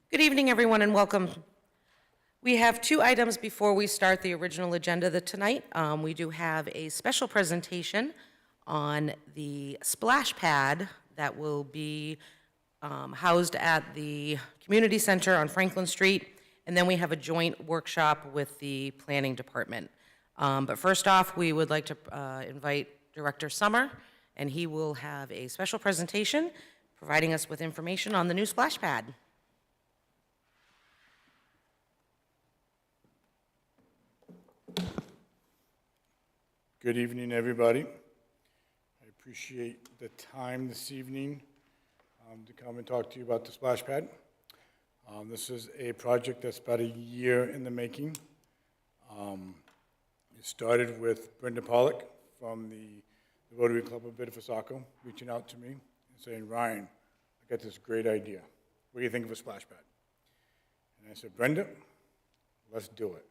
Good evening, everyone, and welcome. We have two items before we start the original agenda tonight. We do have a special presentation on the splash pad that will be housed at the community center on Franklin Street, and then we have a joint workshop with the planning department. But first off, we would like to invite Director Summer, and he will have a special presentation providing us with information on the new splash pad. Good evening, everybody. I appreciate the time this evening to come and talk to you about the splash pad. This is a project that's about a year in the making. It started with Brenda Pollock from the Rotary Club of Bid for Saco reaching out to me and saying, Ryan, I got this great idea. What do you think of a splash pad? And I said, Brenda, let's do it.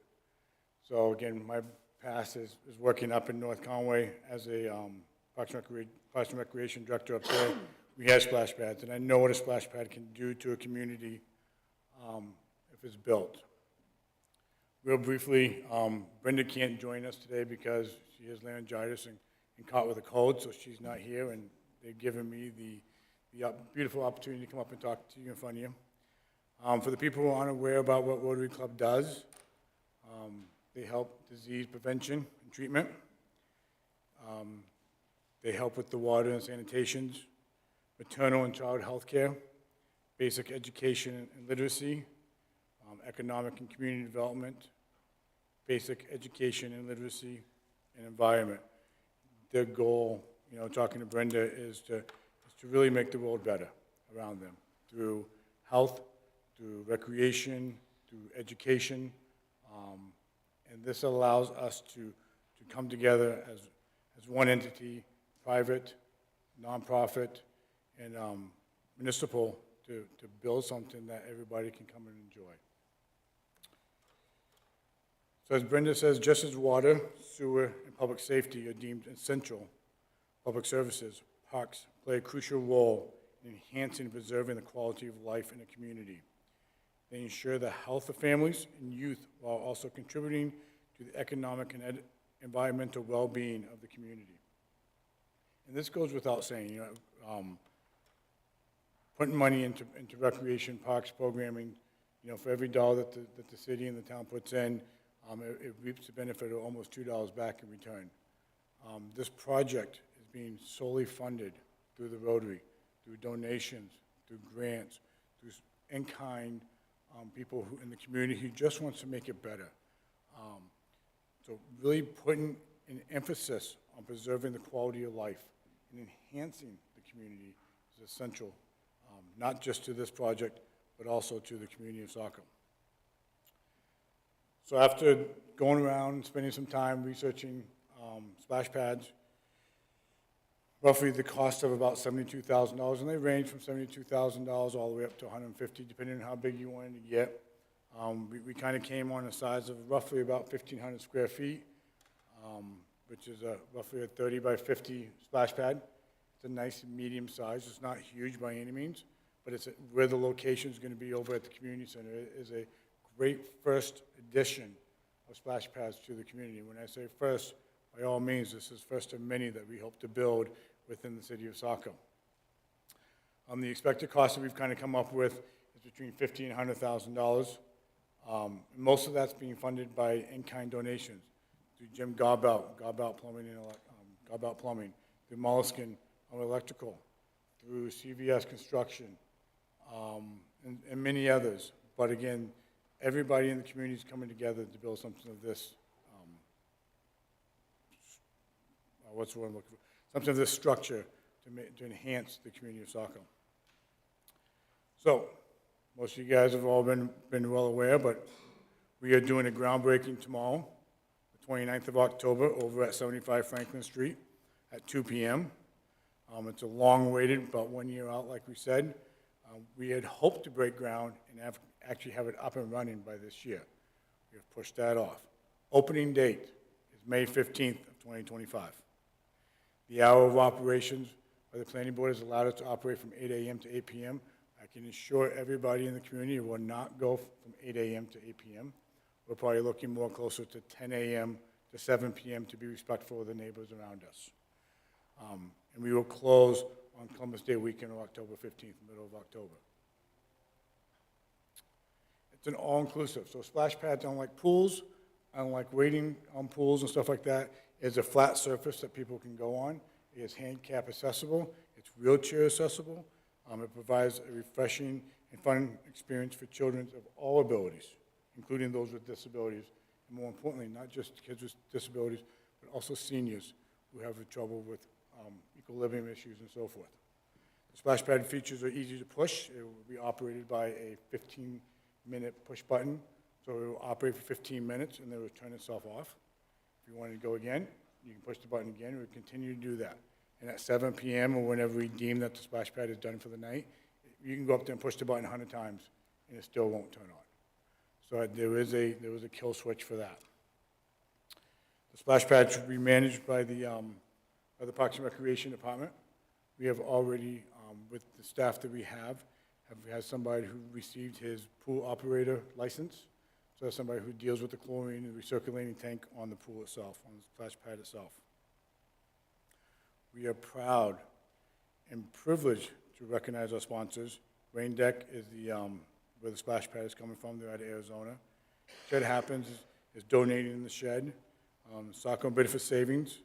So again, my past is working up in North Conway as a Parks and Recreation director up there. We have splash pads, and I know what a splash pad can do to a community if it's built. Real briefly, Brenda can't join us today because she has laryngitis and caught with a cold, so she's not here, and they've given me the beautiful opportunity to come up and talk to you in front of you. For the people who aren't aware about what Rotary Club does, they help disease prevention and treatment. They help with the water and sanitations, maternal and child health care, basic education and literacy, economic and community development, basic education and literacy, and environment. Their goal, talking to Brenda, is to really make the world better around them through health, through recreation, through education, and this allows us to come together as one entity, private, nonprofit, and municipal, to build something that everybody can come and enjoy. So as Brenda says, just as water, sewer, and public safety are deemed essential public services, parks play a crucial role in enhancing and preserving the quality of life in a community. They ensure the health of families and youth while also contributing to the economic and environmental well-being of the community. And this goes without saying, putting money into recreation, parks, programming, for every dollar that the city and the town puts in, it reaps the benefit of almost $2 back in return. This project is being solely funded through the Rotary, through donations, through grants, through in-kind people who in the community who just wants to make it better. So really putting an emphasis on preserving the quality of life and enhancing the community is essential, not just to this project, but also to the community of Saco. So after going around and spending some time researching splash pads, roughly the cost of about $72,000, and they range from $72,000 all the way up to $150,000, depending on how big you wanted to get. We kind of came on a size of roughly about 1,500 square feet, which is roughly a 30 by 50 splash pad. It's a nice medium size. It's not huge by any means, but it's where the location is going to be over at the community center. It is a great first addition of splash pads to the community. When I say first, by all means, this is first of many that we hope to build within the city of Saco. The expected cost that we've kind of come up with is between $50,000 and $100,000. Most of that's being funded by in-kind donations through Jim Garbout Plumbing, through Molluscan Electrical, through CVS Construction, and many others. But again, everybody in the community is coming together to build something of this, what's the word I'm looking for? Something of this structure to enhance the community of Saco. So, most of you guys have all been well aware, but we are doing a groundbreaking tomorrow, the 29th of October, over at 75 Franklin Street at 2 p.m. It's a long-awaited, about 1 year out, like we said. We had hoped to break ground and actually have it up and running by this year. We have pushed that off. Opening date is May 15th of 2025. The hour of operations by the planning board has allowed us to operate from 8 a.m. to 8 p.m. I I can assure everybody in the community it will not go from 8 a.m. to 8 p.m. We're probably looking more closer to 10 a.m. to 7 p.m. to be respectful of the neighbors around us. And we will close on Columbus Day weekend of October 15th, middle of October. It's an all-inclusive, so splash pads, unlike pools, unlike waiting on pools and stuff like that, is a flat surface that people can go on. It is handicap accessible, it's wheelchair accessible. It provides a refreshing and fun experience for children of all abilities, including those with disabilities, and more importantly, not just kids with disabilities, but also seniors who have trouble with equilibrium issues and so forth. The splash pad features are easy to push. It will be operated by a 15-minute push button, so it will operate for 15 minutes and then it will turn itself off. If you want to go again, you can push the button again. It will continue to do that. And at 7 p.m. or whenever we deem that the splash pad is done for the night, you can go up there and push the button 100 times and it still won't turn on. So there was a kill switch for that. The splash pad should be managed by the Parks and Recreation Department. We have already, with the staff that we have had somebody who received his pool operator license. So that's somebody who deals with the chlorine and recirculating tank on the pool itself, on the splash pad itself. We are proud and privileged to recognize our sponsors. Rain Deck is where the splash pad is coming from. They're out of Arizona. Shed Happens is donating the shed. Saco and Benefit Savings,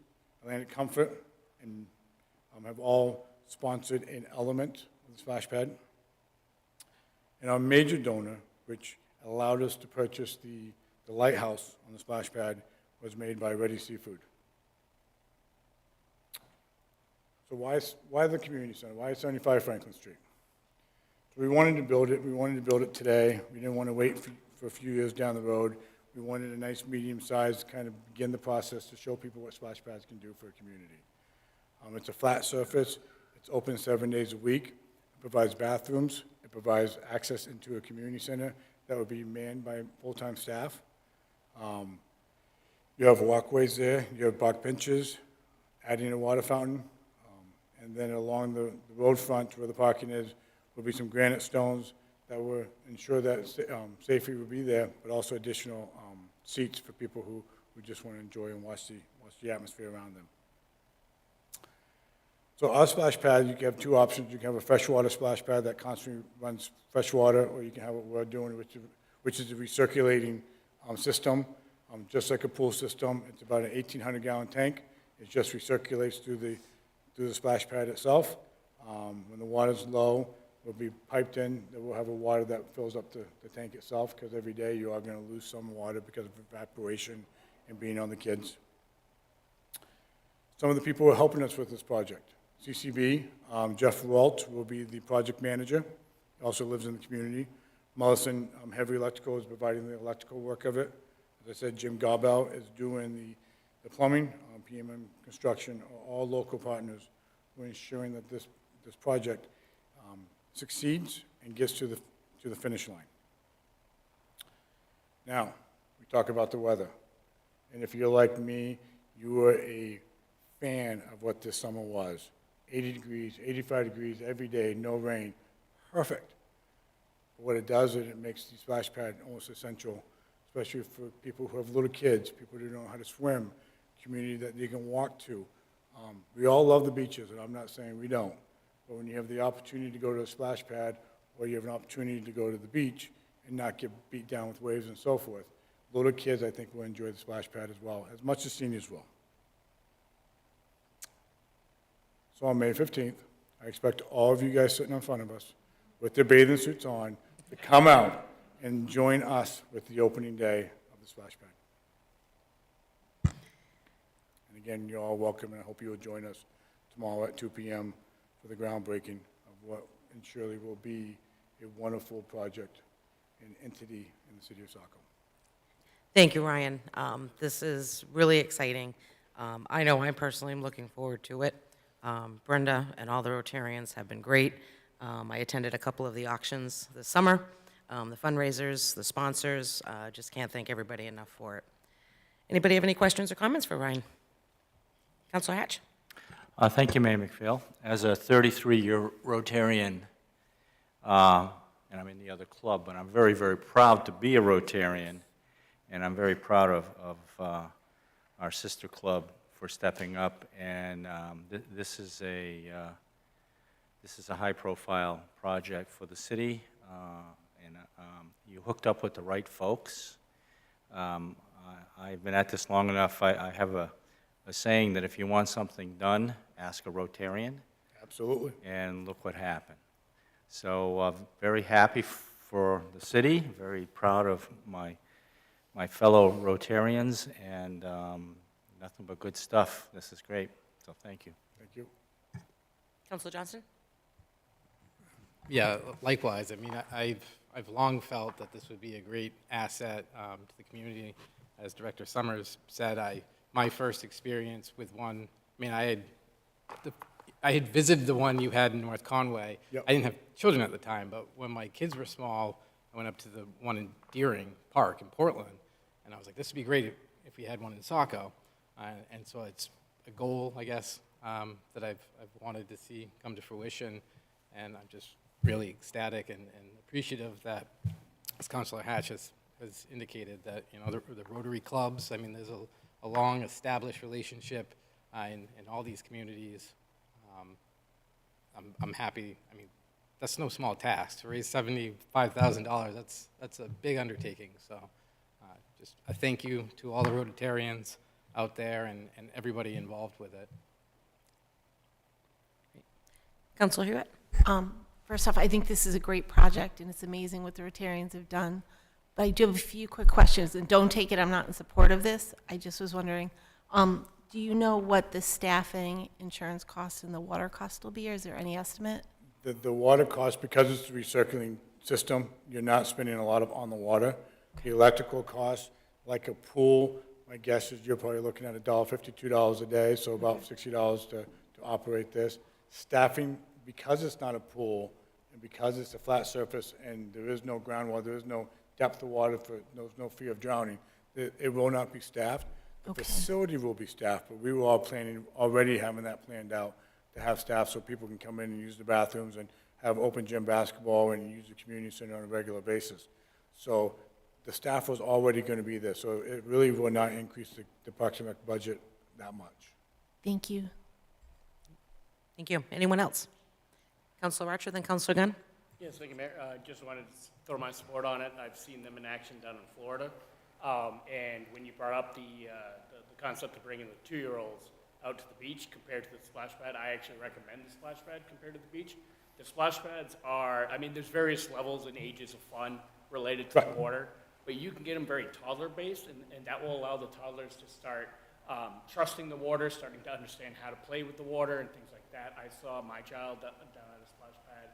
Atlantic Comfort, and have all sponsored an element of the splash pad. And our major donor, which allowed us to purchase the lighthouse on the splash pad, was made by Ready Seafood. So why the community center? Why 75 Franklin Street? So we wanted to build it. We wanted to build it today. We didn't want to wait for a few years down the road. We wanted a nice medium-sized kind of begin the process to show people what splash pads can do for a community. It's a flat surface. It's open 7 days a week. It provides bathrooms. It provides access into a community center that would be manned by full-time staff. You have walkways there. You have park benches, adding a water fountain. And then along the road front where the parking is will be some granite stones that will ensure that safety will be there, but also additional seats for people who just want to enjoy and watch the atmosphere around them. So our splash pad, you can have two options. You can have a freshwater splash pad that constantly runs fresh water, or you can have what we're doing, which is a recirculating system, just like a pool system. It's about an 1,800-gallon tank. It just recirculates through the splash pad itself. When the water's low, will be piped in. We'll have a water that fills up the tank itself, because every day you are going to lose some water because of evaporation and being on the kids. Some of the people who are helping us with this project. CCB, Jeff Walt will be the project manager. He also lives in the community. Mullison Heavy Electrical is providing the electrical work of it. As I said, Jim Garbell is doing the plumbing. PMM Construction, all local partners who are ensuring that this project succeeds and gets to the finish line. Now, we talk about the weather. And if you're like me, you are a fan of what this summer was. 80 degrees, 85 degrees every day, no rain. Perfect. But what it does is it makes the splash pad almost essential, especially for people who have little kids, people who don't know how to swim, community that they can walk to. We all love the beaches, and I'm not saying we don't. But when you have the opportunity to go to a splash pad, or you have an opportunity to go to the beach and not get beat down with waves and so forth, little kids, I think, will enjoy the splash pad as well, as much as seniors will. So on May 15th, I expect all of you guys sitting in front of us with their bathing suits on to come out and join us with the opening day of the splash pad. And again, you're all welcome, and I hope you will join us tomorrow at 2 p.m. for the groundbreaking of what surely will be a wonderful project and entity in the city of Saco. Thank you, Ryan. This is really exciting. I know I personally am looking forward to it. Brenda and all the Rotarians have been great. I attended a couple of the auctions this summer, the fundraisers, the sponsors. Just can't thank everybody enough for it. Anybody have any questions or comments for Ryan? Councilor Hatch? Thank you, Mayor McPhail. As a 33-year Rotarian, and I'm in the other club, but I'm very, very proud to be a Rotarian, and I'm very proud of our sister club for stepping up, and this is a high-profile project for the city, and you hooked up with the right folks. I've been at this long enough, I have a saying that if you want something done, ask a Rotarian, Absolutely. and look what happened. So very happy for the city, very proud of my fellow Rotarians, and nothing but good stuff. This is great, so thank you. Thank you. Councilor Johnston? Yeah, likewise. I mean, I've long felt that this would be a great asset to the community. As Director Summers said, my first experience with one, I mean, I had visited the one you had in North Conway. Yep. I didn't have children at the time, but when my kids were small, I went up to the one in Deering Park in Portland, and I was like, this would be great if we had one in Saco. And so it's a goal, I guess, that I've wanted to see come to fruition, and I'm just really ecstatic and appreciative that, as Councilor Hatch has indicated, that, you know, the Rotary clubs, I mean, there's a long established relationship in all these communities. I'm happy. I mean, that's no small task to raise $75,000. That's a big undertaking. So, just a thank you to all the Rotarians out there and everybody involved with it. Councilor Hewitt? First off, I think this is a great project, and it's amazing what the Rotarians have done. But I do have a few quick questions, and don't take it I'm not in support of this. I just was wondering, do you know what the staffing, insurance cost, and the water cost will be, or is there any estimate? The water cost, because it's a recirculating system, you're not spending a lot on the water. The electrical cost, like a pool, my guess is you're probably looking at $1.50, $2 a day, so about $60 to operate this. Staffing, because it's not a pool, and because it's a flat surface, and there is no groundwater, there is no depth of water, there's no fear of drowning, it will not be staffed. The Okay. facility will be staffed, but we were all already having that planned out, to have staff so people can come in and use the bathrooms and have open gym basketball and use the community center on a regular basis. So the staff was already going to be there, so it really will not increase the Parks and Rec budget that much. Thank you. Thank you. Anyone else? Councilor Archer, then Councilor Gunn? Yes, thank you, Mayor. Just wanted to throw my support on it. I've seen them in action down in Florida. And when you brought up the concept of bringing the 2-year-olds out to the beach compared to the splash pad, I actually recommend the splash pad compared to the beach. The splash pads are, I mean, there's various levels and ages of fun related to the water, but you can get them very toddler-based, and that will allow the toddlers to start trusting the water, starting to understand how to play with the water and things like that. I saw my child down at a splash pad,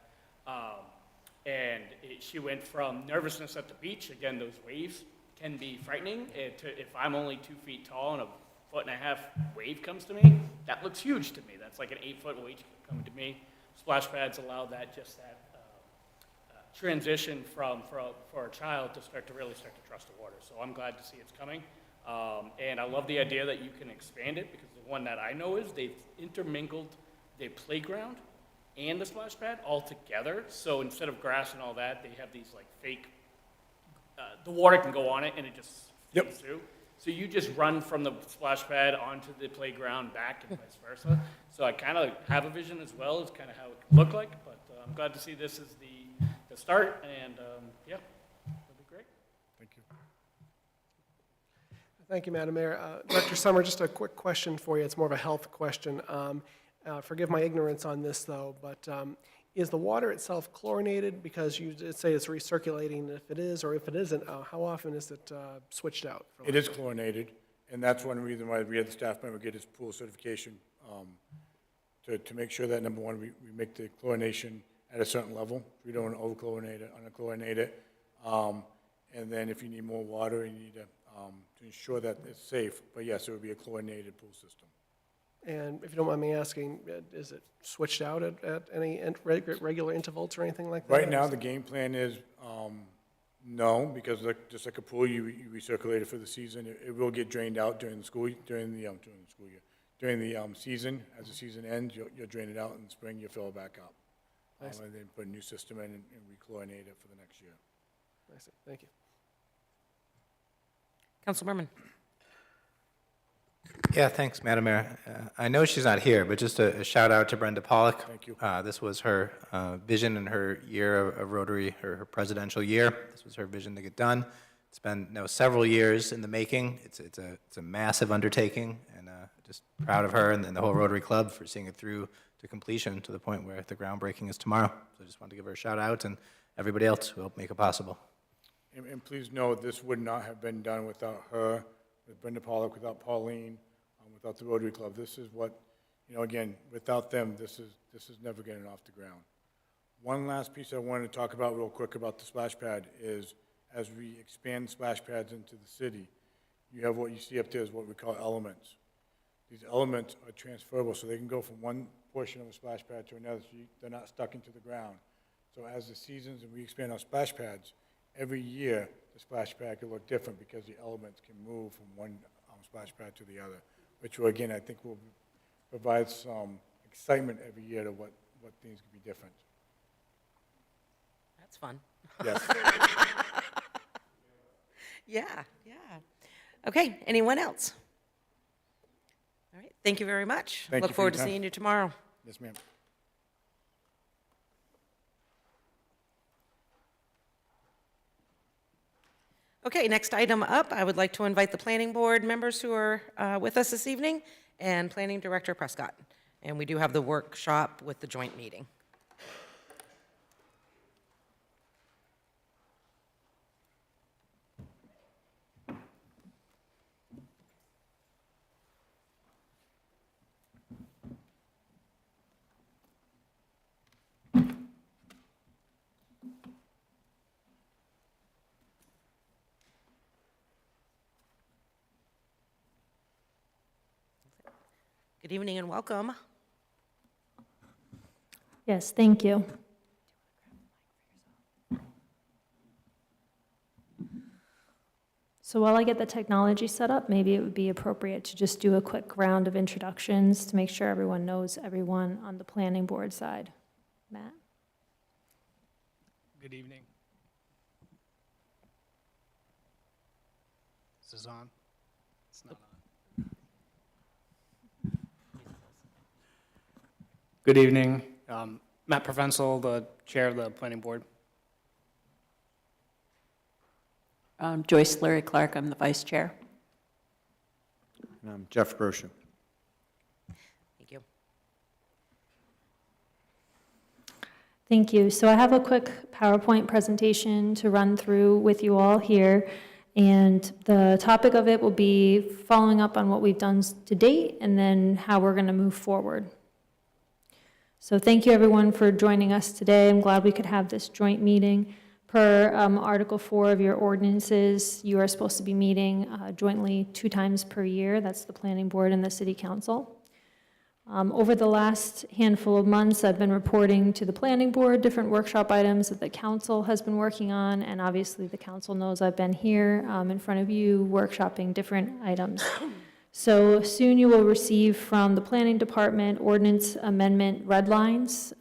and she went from nervousness at the beach, again, those waves can be frightening. If I'm only 2 feet tall and a 1.5 foot wave comes to me, that looks huge to me. That's like an 8-foot wave coming to me. Splash pads allow that, just that transition for a child to really start to trust the water. So I'm glad to see it's coming. And I love the idea that you can expand it, because the one that I know is they've intermingled the playground and the splash pad all together. So instead of grass and all that, they have these like fake, the water can go on it and it just feeds through. So you just run from the splash pad onto the playground back and vice versa. So I kind of have a vision as well as kind of how it could look like, but I'm glad to see this as the start, and yeah, that'll be great. Thank you. Thank you, Madam Mayor. Director Summer, just a quick question for you. It's more of a health question. Forgive my ignorance on this, though, but is the water itself chlorinated? Because you did say it's recirculating. If it is, or if it isn't, how often is it switched out? It is chlorinated, and that's one reason why we had the staff member get his pool certification, to make sure that, number one, we make the chlorination at a certain level. We don't want to over-chlorinate it, under-chlorinate it. And then if you need more water, you need to ensure that it's safe. But yes, it would be a chlorinated pool system. And if you don't mind me asking, is it switched out at any regular intervals or anything like that? Right now, the game plan is no, because just like a pool, you recirculate it for the season. It will get drained out during the season. As the season ends, you'll drain it out. In the spring, you'll fill it back up. and then put a new system in and rechlorinate it for the next year. I see, thank you. Council Berman. Yeah, thanks, Madam Mayor. I know she's not here, but just a shout out to Brenda Pollock. Thank you. This was her vision in her year of Rotary, her presidential year. This was her vision to get done. It's been several years in the making. It's a massive undertaking, and just proud of her and the whole Rotary Club for seeing it through to completion to the point where the groundbreaking is tomorrow. So I just wanted to give her a shout out and everybody else who helped make it possible. And please know, this would not have been done without her, with Brenda Pollock, without Pauline, without the Rotary Club. This is what, again, without them, this is never getting off the ground. One last piece I wanted to talk about real quick about the splash pad is, as we expand splash pads into the city, you have what you see up there is what we call elements. These elements are transferable, so they can go from one portion of a splash pad to another, so they're not stuck into the ground. So as the seasons and we expand our splash pads, every year the splash pad could look different because the elements can move from one splash pad to the other, which will, again, I think will provide some excitement every year to what things could be different. That's fun. Yes. Yeah. Okay, anyone else? All right, thank you very much. Thank you Look for your forward to time. seeing you tomorrow. Yes, ma'am. Okay, next item up, I would like to invite the planning board members who are with us this evening and Planning Director Prescott. And we do have the workshop with the joint meeting. Good evening and welcome. Yes, thank you. So while I get the technology set up, maybe it would be appropriate to just do a quick round of introductions to make sure everyone knows everyone on the planning board side. Matt? Good evening. This is on? It's not on. Good evening. Matt Provenzel, the chair of the planning board. Joyce Larry Clark, I'm the vice chair. And I'm Jeff Grosha. Thank you. Thank you. So I have a quick PowerPoint presentation to run through with you all here. And the topic of it will be following up on what we've done to date and then how we're going to move forward. So thank you, everyone, for joining us today. I'm glad we could have this joint meeting. Per Article 4 of your ordinances, you are supposed to be meeting jointly 2 times per year. That's the Planning Board and the City Council. Over the last handful of months, I've been reporting to the Planning Board different workshop items that the Council has been working on, and obviously the Council knows I've been here in front of you workshopping different items. So soon you will receive from the Planning Department ordinance amendment red lines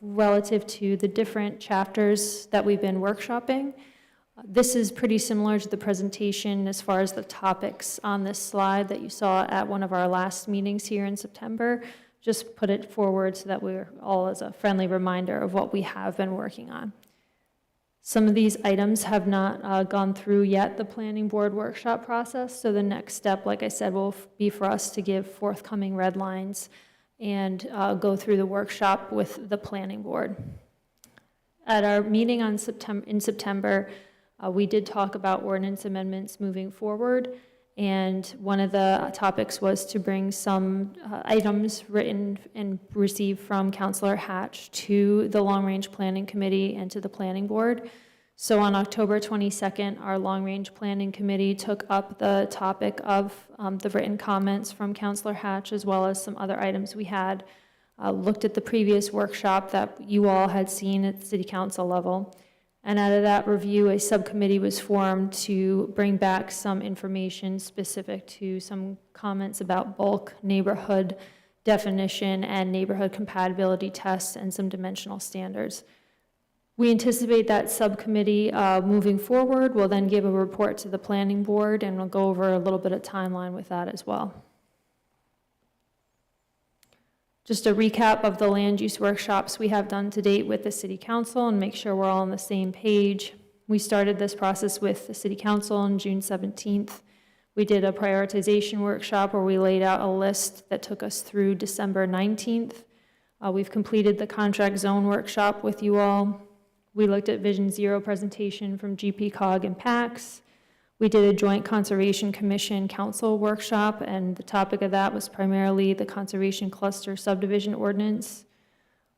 relative to the different chapters that we've been workshopping. This is pretty similar to the presentation as far as the topics on this slide that you saw at one of our last meetings here in September. Just put it forward so that we're all as a friendly reminder of what we have been working on. Some of these items have not gone through yet the planning board workshop process, so the next step, like I said, will be for us to give forthcoming red lines and go through the workshop with the planning board. At our meeting in September, we did talk about ordinance amendments moving forward, and one of the topics was to bring some items written and received from Councilor Hatch to the Long Range Planning Committee and to the Planning Board. So on October 22nd, our Long Range Planning Committee took up the topic of the written comments from Councilor Hatch, as well as some other items we had, looked at the previous workshop that you all had seen at the City Council level. And out of that review, a subcommittee was formed to bring back some information specific to some comments about bulk, neighborhood, definition and neighborhood compatibility tests and some dimensional standards. We anticipate that subcommittee moving forward will then give a report to the planning board, and we'll go over a little bit of timeline with that as well. Just a recap of the land use workshops we have done to date with the city council and make sure we're all on the same page. We started this process with the city council on June 17th. We did a prioritization workshop where we laid out a list that took us through December 19th. We've completed the contract zone workshop with you all. We looked at Vision Zero presentation from GP-COG and PAX. We did a joint Conservation Commission Council workshop, and the topic of that was primarily the Conservation Cluster Subdivision Ordinance.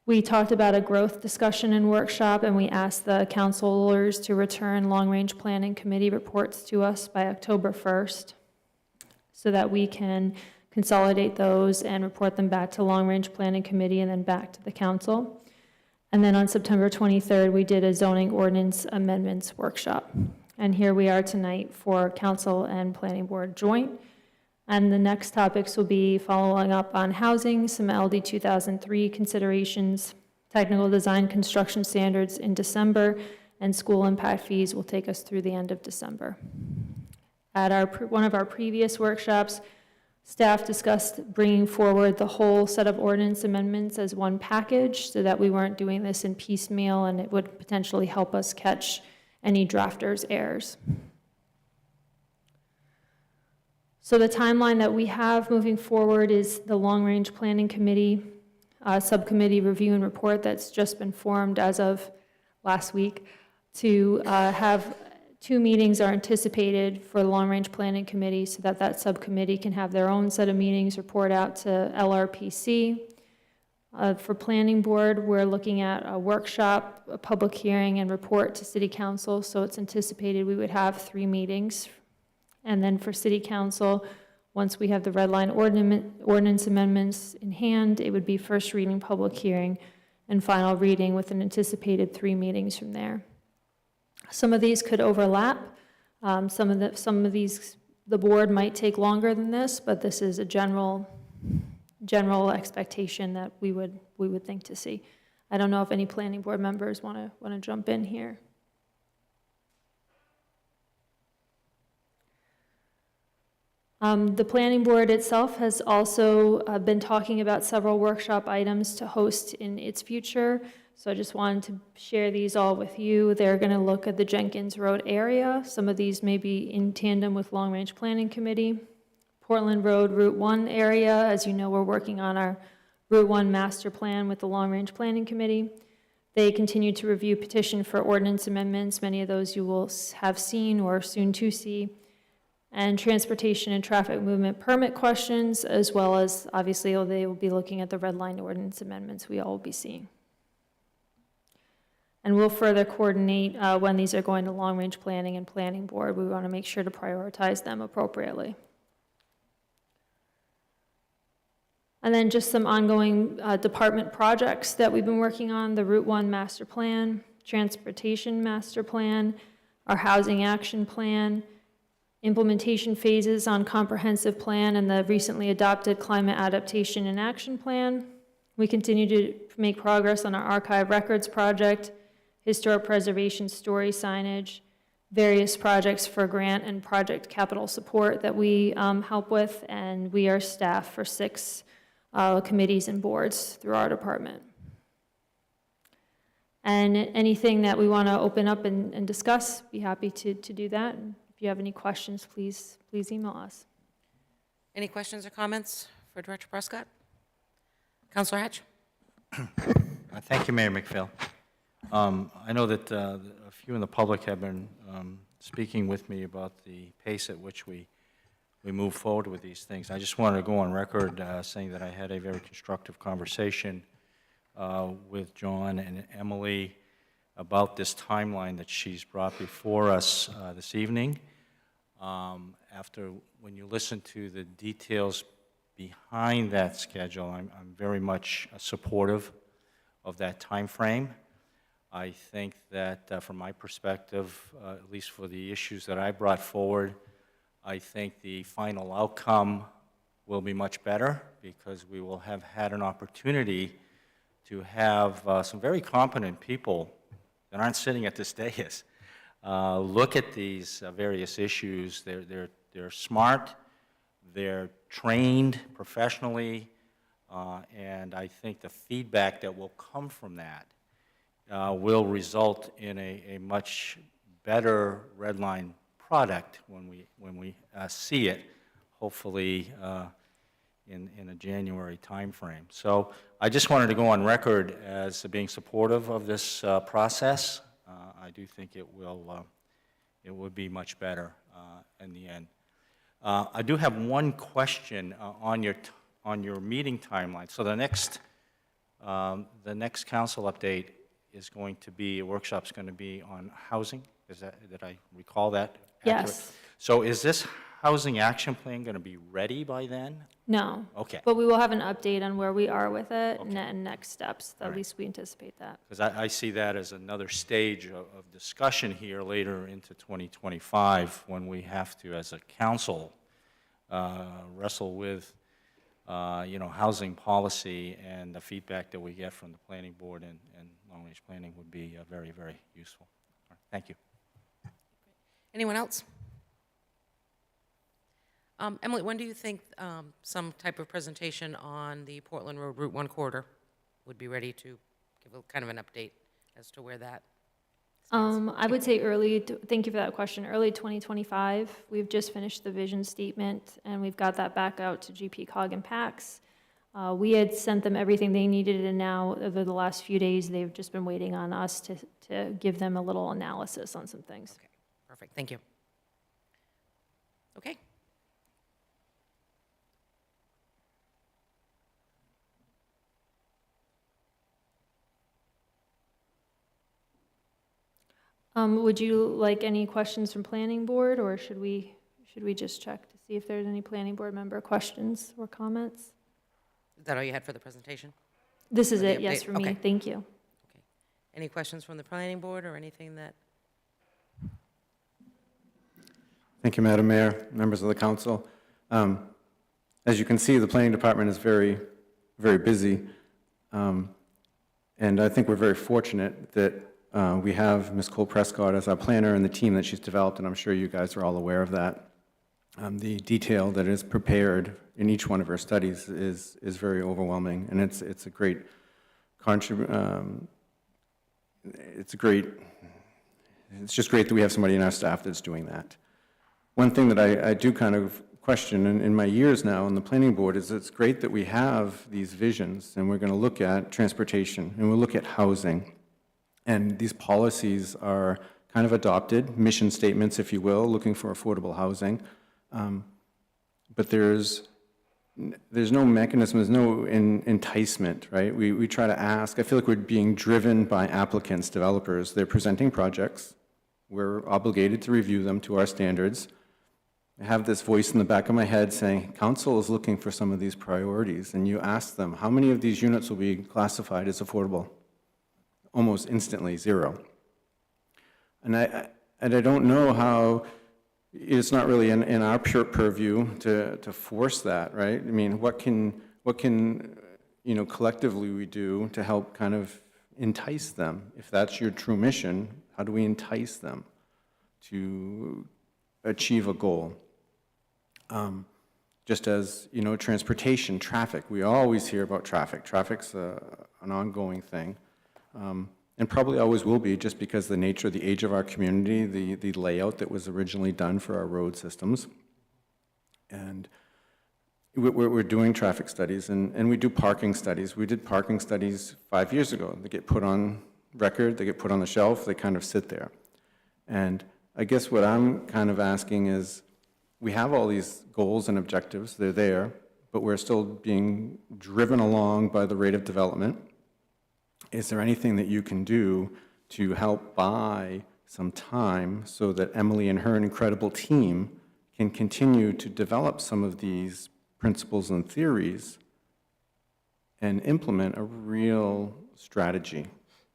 We talked about a growth discussion and workshop, and we asked the councilors to return long-range planning committee reports to us by October 1st so that we can consolidate those and report them back to long-range planning committee and then back to the council. And then on September 23rd, we did a zoning ordinance amendments workshop. And here we are tonight for council and planning board joint. And the next topics will be following up on housing, some LD 2003 considerations, technical design construction standards in December, and school impact fees will take us through the end of December. At one of our previous workshops, staff discussed bringing forward the whole set of ordinance amendments as one package so that we weren't doing this in piecemeal, and it would potentially help us catch any drafters' errors. So the timeline that we have moving forward is the Long-Range Planning Committee subcommittee review and report that's just been formed as of last week to have 2 meetings are anticipated for the Long-Range Planning Committee so that that subcommittee can have their own set of meetings, report out to LRPC. For Planning Board, we're looking at a workshop, a public hearing, and report to City Council, so it's anticipated we would have 3 meetings. And then for City Council, once we have the red line ordinance amendments in hand, it would be first reading, public hearing, and final reading with an anticipated 3 meetings from there. Some of these could overlap. Some of these, the board might take longer than this, but this is a general expectation that we would think to see. I don't know if any planning board members want to jump in here. The planning board itself has also been talking about several workshop items to host in its future. So I just wanted to share these all with you. They're going to look at the Jenkins Road area. Some of these may be in tandem with Long Range Planning Committee. Portland Road Route 1 area. As you know, we're working on our Route 1 master plan with the Long Range Planning Committee. They continue to review petition for ordinance amendments. Many of those you will have seen or soon to see. And transportation and traffic movement permit questions, as well as, obviously, they will be looking at the red line ordinance amendments we all will be seeing. And we'll further coordinate when these are going to long-range planning and planning board. We want to make sure to prioritize them appropriately. And then just some ongoing department projects that we've been working on: the Route 1 master plan, transportation master plan, our housing action plan, implementation phases on comprehensive plan, and the recently adopted climate adaptation and action plan. We continue to make progress on our archive records project, historic preservation story signage, various projects for grant and project capital support that we help with, and we are staff for 6 committees and boards through our department. And anything that we want to open up and discuss, be happy to do that. And if you have any questions, please email us. Any questions or comments for Director Prescott? Councilor Hatch? Thank you, Mayor McPhail. I know that a few in the public have been speaking with me about the pace at which we move forward with these things. I just wanted to go on record saying that I had a very constructive conversation with John and Emily about this timeline that she's brought before us this evening. When you listen to the details behind that schedule, I'm very much supportive of that time frame. I think that from my perspective, at least for the issues that I brought forward, I think the final outcome will be much better because we will have had an opportunity to have some very competent people that aren't sitting at this dais look at these various issues. They're smart, they're trained professionally, and I think the feedback that will come from that will result in a much better red line product when we see it, hopefully in a January timeframe. So I just wanted to go on record as being supportive of this process. I do think it would be much better in the end. I do have one question on your meeting timeline. So the next council update is going to be, a workshop's going to be on housing. Did I recall that accurate? Yes. So is this housing action plan going to be ready by then? No. Okay. But we will have an update on where we are with it Okay. and next steps. At least we anticipate that. Because I see that as another stage of discussion here later into 2025 when we have to, as a council, wrestle with, housing policy, and the feedback that we get from the planning board and long-range planning would be very, very useful. All right, thank you. Anyone else? Emily, when do you think some type of presentation on the Portland Road Route 1 corridor would be ready to give a kind of an update as to where that stands? I would say thank you for that question, early 2025. We've just finished the vision statement, and we've got that back out to GP Cog and PAX. We had sent them everything they needed, and now, over the last few days, they've just been waiting on us to give them a little analysis on some things. Okay, perfect, thank you. Okay. Would you like any questions from planning board, or should we just check to see if there's any planning board member questions or comments? Is that all you had for the presentation? This is For the it, yes, update? for me. Okay. Thank you. Okay. Any questions from the planning board or anything that? Thank you, Madam Mayor, members of the council. As you can see, the planning department is very, very busy. And I think we're very fortunate that we have Ms. Cole Prescott as our planner and the team that she's developed, and I'm sure you guys are all aware of that. The detail that is prepared in each one of her studies is very overwhelming, and it's a great it's just great that we have somebody in our staff that's doing that. One thing that I do kind of question in my years now on the planning board is it's great that we have these visions, and we're going to look at transportation, and we'll look at housing. And these policies are kind of adopted, mission statements, if you will, looking for affordable housing. But there's no mechanism, there's no enticement, right? We try to ask, I feel like we're being driven by applicants, developers. They're presenting projects. We're obligated to review them to our standards. I have this voice in the back of my head saying, council is looking for some of these priorities. And you ask them, how many of these units will be classified as affordable? Almost instantly, 0. And I don't know how, it's not really in our pure purview to force that, right? I mean, what can collectively we do to help kind of entice them? If that's your true mission, how do we entice them to achieve a goal? Just as, transportation, traffic, we always hear about traffic. Traffic's an ongoing thing. And probably always will be, just because the nature of the age of our community, the layout that was originally done for our road systems. And we're doing traffic studies, and we do parking studies. We did parking studies 5 years ago. They get put on record, they get put on the shelf, they kind of sit there. And I guess what I'm kind of asking is, we have all these goals and objectives, they're there, but we're still being driven along by the rate of development. Is there anything that you can do to help buy some time so that Emily and her incredible team can continue to develop some of these principles and theories and implement a real strategy?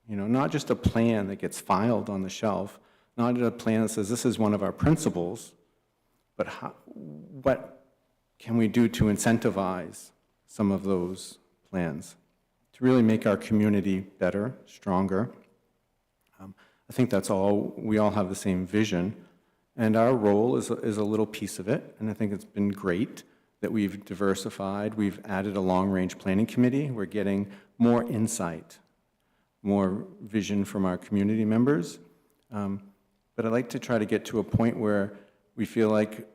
Not just a plan that gets filed on the shelf, not a plan that says this is one of our principles, but what can we do to incentivize some of those plans to really make our community better, stronger? I think that's all, we all have the same vision, and our role is a little piece of it, and I think it's been great that we've diversified, we've added a long-range planning committee, we're getting more insight, more vision from our community members, but I'd like to try to get to a point where we feel like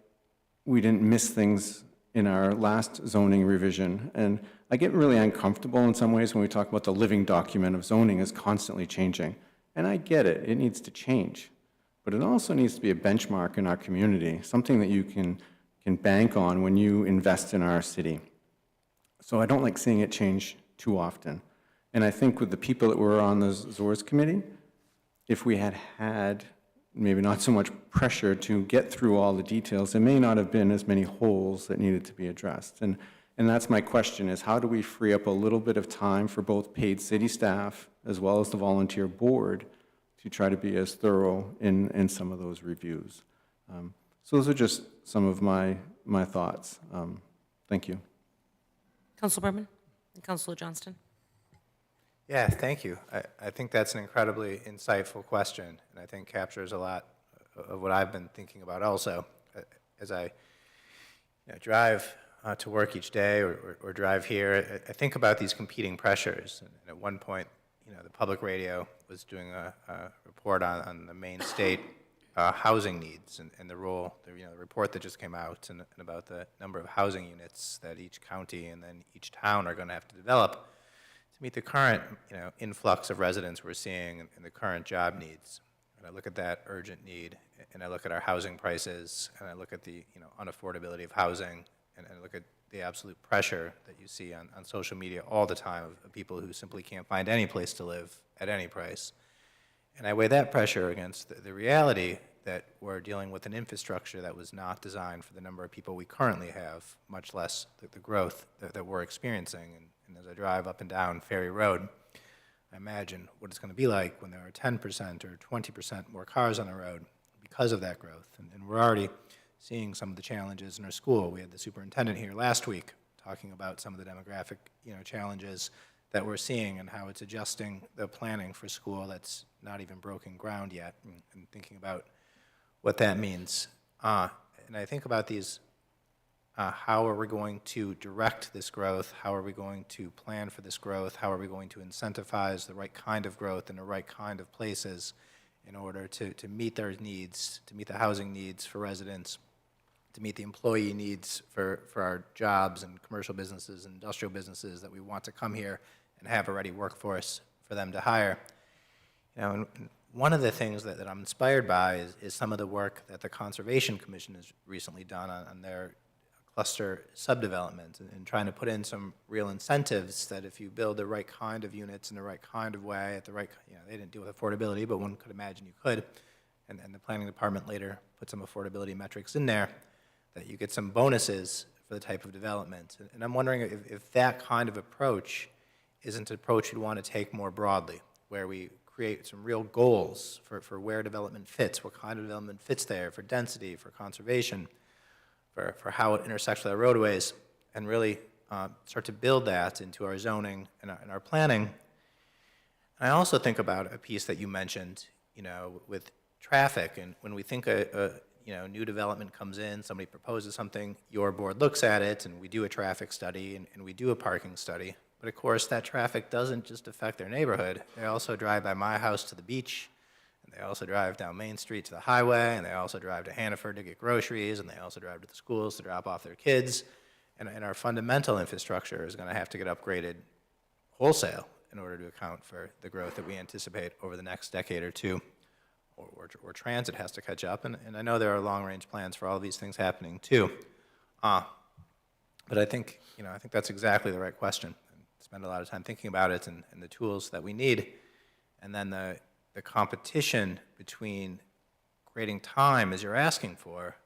we didn't miss things in our last zoning revision, and I get really uncomfortable in some ways when we talk about the living document of zoning is constantly changing. And I get it, it needs to change. But it also needs to be a benchmark in our community, something that you can bank on when you invest in our city. So I don't like seeing it change too often. And I think with the people that were on the ZORS committee, if we had had maybe not so much pressure to get through all the details, there may not have been as many holes that needed to be addressed. And that's my question, is how do we free up a little bit of time for both paid city staff as well as the volunteer board to try to be as thorough in some of those reviews? So those are just some of my thoughts. Thank you. Council Berman and Councilor Johnston. Yeah, thank you. I think that's an incredibly insightful question, and I think captures a lot of what I've been thinking about also. As I drive to work each day or drive here, I think about these competing pressures. And at one point, the public radio was doing a report on the main state housing needs and the role, the report that just came out and about the number of housing units that each county and then each town are going to have to develop to meet the current influx of residents we're seeing and the current job needs. And I look at that urgent need, and I look at our housing prices, and I look at the unaffordability of housing, and I look at the absolute pressure that you see on social media all the time of people who simply can't find any place to live at any price. And I weigh that pressure against the reality that we're dealing with an infrastructure that was not designed for the number of people we currently have, much less the growth that we're experiencing. And as I drive up and down Ferry Road, I imagine what it's going to be like when there are 10% or 20% more cars on the road because of that growth. And we're already seeing some of the challenges in our school. We had the superintendent here last week talking about some of the demographic challenges that we're seeing and how it's adjusting the planning for school that's not even broken ground yet, and thinking about what that means. And I think about these, how are we going to direct this growth? How are we going to plan for this growth? How are we going to incentivize the right kind of growth in the right kind of places in order to meet their needs, to meet the housing needs for residents, to meet the employee needs for our jobs and commercial businesses and industrial businesses that we want to come here and have a ready workforce for them to hire. And one of the things that I'm inspired by is some of the work that the Conservation Commission has recently done on their cluster subdevelopment and trying to put in some real incentives that if you build the right kind of units in the right kind of way at the right, they didn't deal with affordability, but one could imagine you could, and the planning department later put some affordability metrics in there, that you get some bonuses for the type of development. And I'm wondering if that kind of approach isn't an approach you'd want to take more broadly, where we create some real goals for where development fits, what kind of development fits there, for density, for conservation, for how it intersects with our roadways, and really start to build that into our zoning and our planning. I also think about a piece that you mentioned, with traffic, and when we think new development comes in, somebody proposes something, your board looks at it, and we do a traffic study, and we do a parking study. But of course, that traffic doesn't just affect their neighborhood. They also drive by my house to the beach, and they also drive down Main Street to the highway, and they also drive to Hannaford to get groceries, and they also drive to the schools to drop off their kids. And our fundamental infrastructure is going to have to get upgraded wholesale in order to account for the growth that we anticipate over the next decade or two. Or transit has to catch up, and I know there are long-range plans for all of these things happening too. But I think that's exactly the right question. Spend a lot of time thinking about it and the tools that we need, and then the competition between creating time, as you're asking for,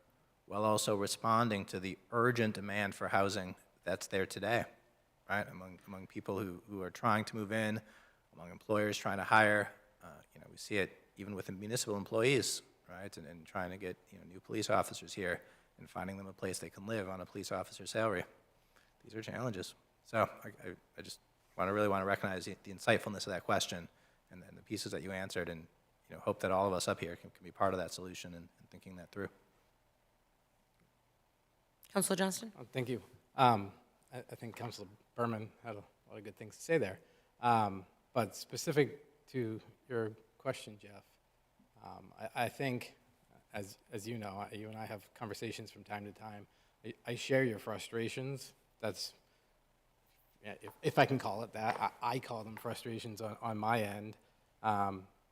while also responding to the urgent demand for housing that's there today, right? Among people who are trying to move in, among employers trying to hire. We see it even with the municipal employees, right? And trying to get new police officers here. and finding them a place they can live on a police officer's salary. These are challenges. So I just really want to recognize the insightfulness of that question and the pieces that you answered, and hope that all of us up here can be part of that solution and thinking that through. Councilor Johnston? Oh, thank you. I think Councilor Berman had a lot of good things to say there. But specific to your question, Jeff, I think, as you know, you and I have conversations from time to time. I share your frustrations. That's, yeah, if I can call it that. I call them frustrations on my end.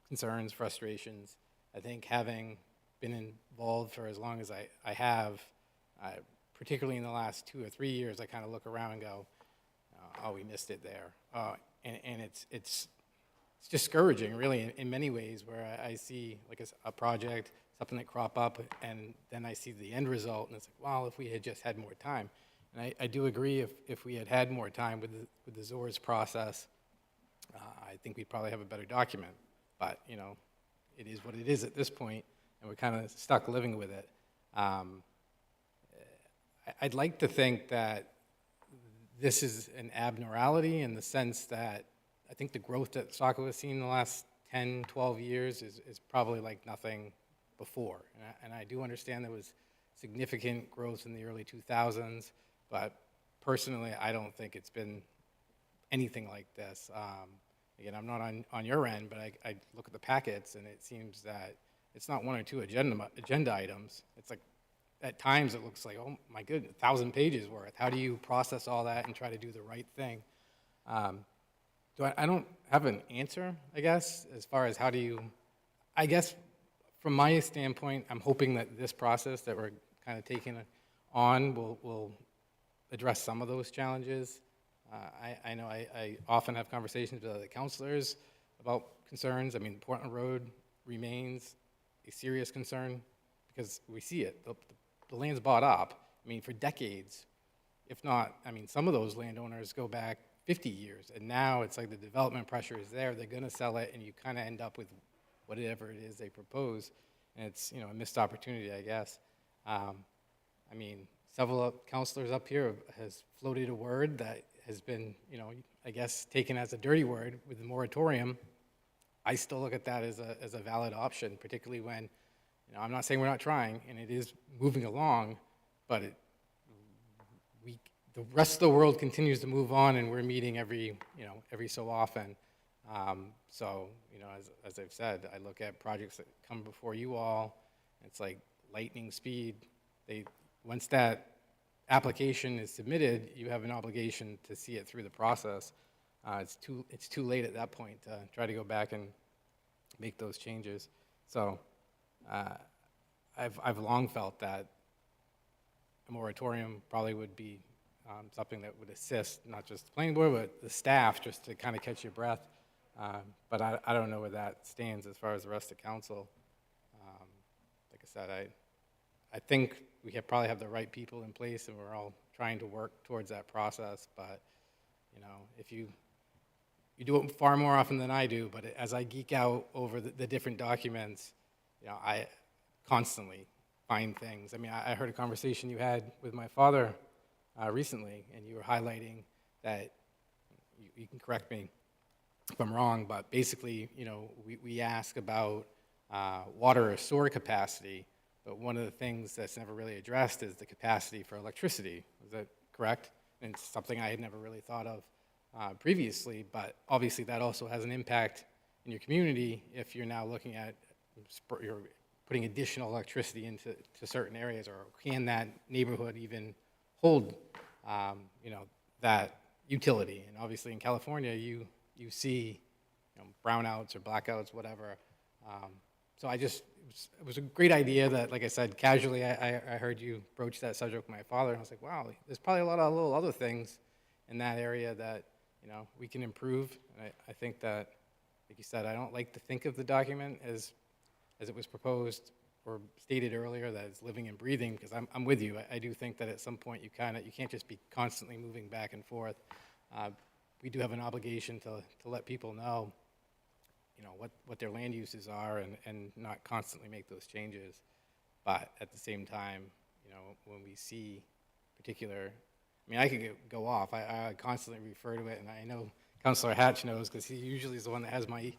Concerns, frustrations. I think having been involved for as long as I have, particularly in the last 2 or 3 years, I kind of look around and go, oh, we missed it there. And it's discouraging, really, in many ways, where I see like a project, something that crop up, and then I see the end result, and it's like, well, if we had just had more time. And I do agree, if we had had more time with the ZORS process, I think we'd probably have a better document. But, it is what it is at this point, and we're kind of stuck living with it. I'd like to think that this is an abnormality in the sense that I think the growth that Saco has seen in the last 10, 12 years is probably like nothing before. And I do understand there was significant growth in the early 2000s, but personally, I don't think it's been anything like this. Again, I'm not on your end, but I look at the packets, and it seems that it's not 1 or 2 agenda items. It's like, at times, it looks like, oh my goodness, 1,000 pages worth. How do you process all that and try to do the right thing? I don't have an answer, I guess, as far as how do you, I guess, from my standpoint, I'm hoping that this process that we're kind of taking on will address some of those challenges. I know I often have conversations with other councilors about concerns. I mean, Portland Road remains a serious concern because we see it. The land's bought up, I mean, for decades. If not, I mean, some of those landowners go back 50 years, and now it's like the development pressure is there. They're going to sell it, and you kind of end up with whatever it is they propose, and it's, a missed opportunity, I guess. I mean, several councilors up here has floated a word that has been, I guess, taken as a dirty word with the moratorium. I still look at that as a valid option, particularly when, I'm not saying we're not trying, and it is moving along, but the rest of the world continues to move on, and we're meeting every so often. So, as I've said, I look at projects that come before you all, it's like lightning speed. Once that application is submitted, you have an obligation to see it through the process. It's too late at that point to try to go back and make those changes. So I've long felt that a moratorium probably would be something that would assist not just the planning board, but the staff, just to kind of catch your breath. But I don't know where that stands as far as the rest of council. Like I said, I think we probably have the right people in place, and we're all trying to work towards that process. But, if you do it far more often than I do, but as I geek out over the different documents, I constantly find things. I mean, I heard a conversation you had with my father recently, and you were highlighting that, you can correct me if I'm wrong, but basically, we ask about water or sewer capacity, but one of the things that's never really addressed is the capacity for electricity. Is that correct? And it's something I had never really thought of previously, but obviously that also has an impact in your community if you're now looking at, you're putting additional electricity into certain areas, or can that neighborhood even hold, that utility? And obviously in California, you see, brownouts or blackouts, whatever. So it was a great idea that, like I said, casually I heard you broach that subject with my father, and I was like, wow, there's probably a lot of little other things in that area that, we can improve. And I think that, like you said, I don't like to think of the document as it was proposed or stated earlier, that it's living and breathing, because I'm with you. I do think that at some point you can't just be constantly moving back and forth. We do have an obligation to let people know, what their land uses are, and not constantly make those changes. But at the same time, you know, when we see particular, I mean, I could go off. I constantly refer to it, and I know Councilor Hatch knows because he usually is the one that has my,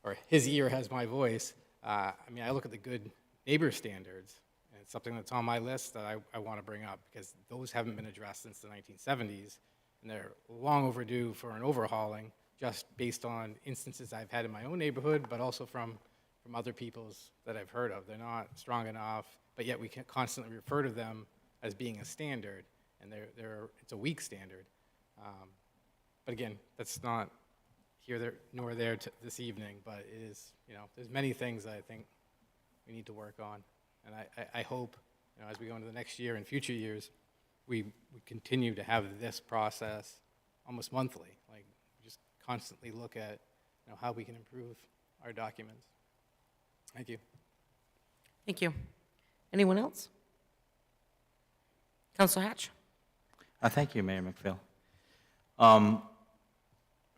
or his ear has my voice. I mean, I look at the good neighbor standards, and it's something that's on my list that I want to bring up because those haven't been addressed since the 1970s, and they're long overdue for an overhauling just based on instances I've had in my own neighborhood, but also from other people's that I've heard of. They're not strong enough, but yet we can constantly refer to them as being a standard, and it's a weak standard. But again, that's not here there, nor there this evening, but it is, you know, there's many things that I think we need to work on. And I hope, you know, as we go into the next year and future years, we continue to have this process almost monthly, like just constantly look at, you know, how we can improve our documents. Thank you. Thank you. Anyone else? Councilor Hatch? Thank you, Mayor McPhail.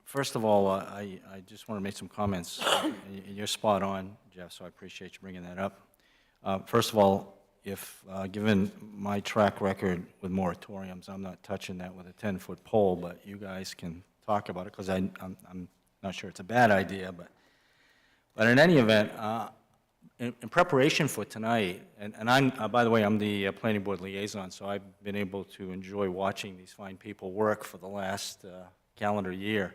First of all, I just want to make some comments. You're spot on, Jeff, so I appreciate you bringing that up. First of all, if given my track record with moratoriums, I'm not touching that with a 10-foot pole, but you guys can talk about it because I'm not sure it's a bad idea. But in any event, in preparation for tonight, and I'm, by the way, I'm the planning board liaison, so I've been able to enjoy watching these fine people work for the last calendar year,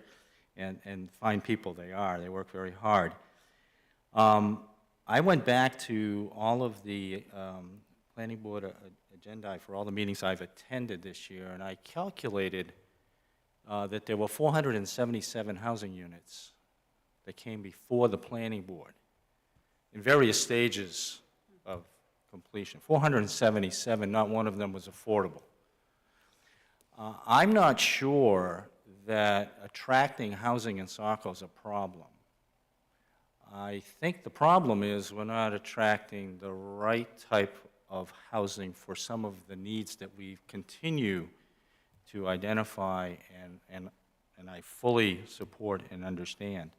and fine people they are. They work very hard. I went back to all of the planning board agenda for all the meetings I've attended this year, and I calculated that there were 477 housing units that came before the planning board in various stages of completion. 477, not one of them was affordable. I'm not sure that attracting housing in Saco is a problem. I think the problem is we're not attracting the right type of housing for some of the needs that we continue to identify and I fully support and understand.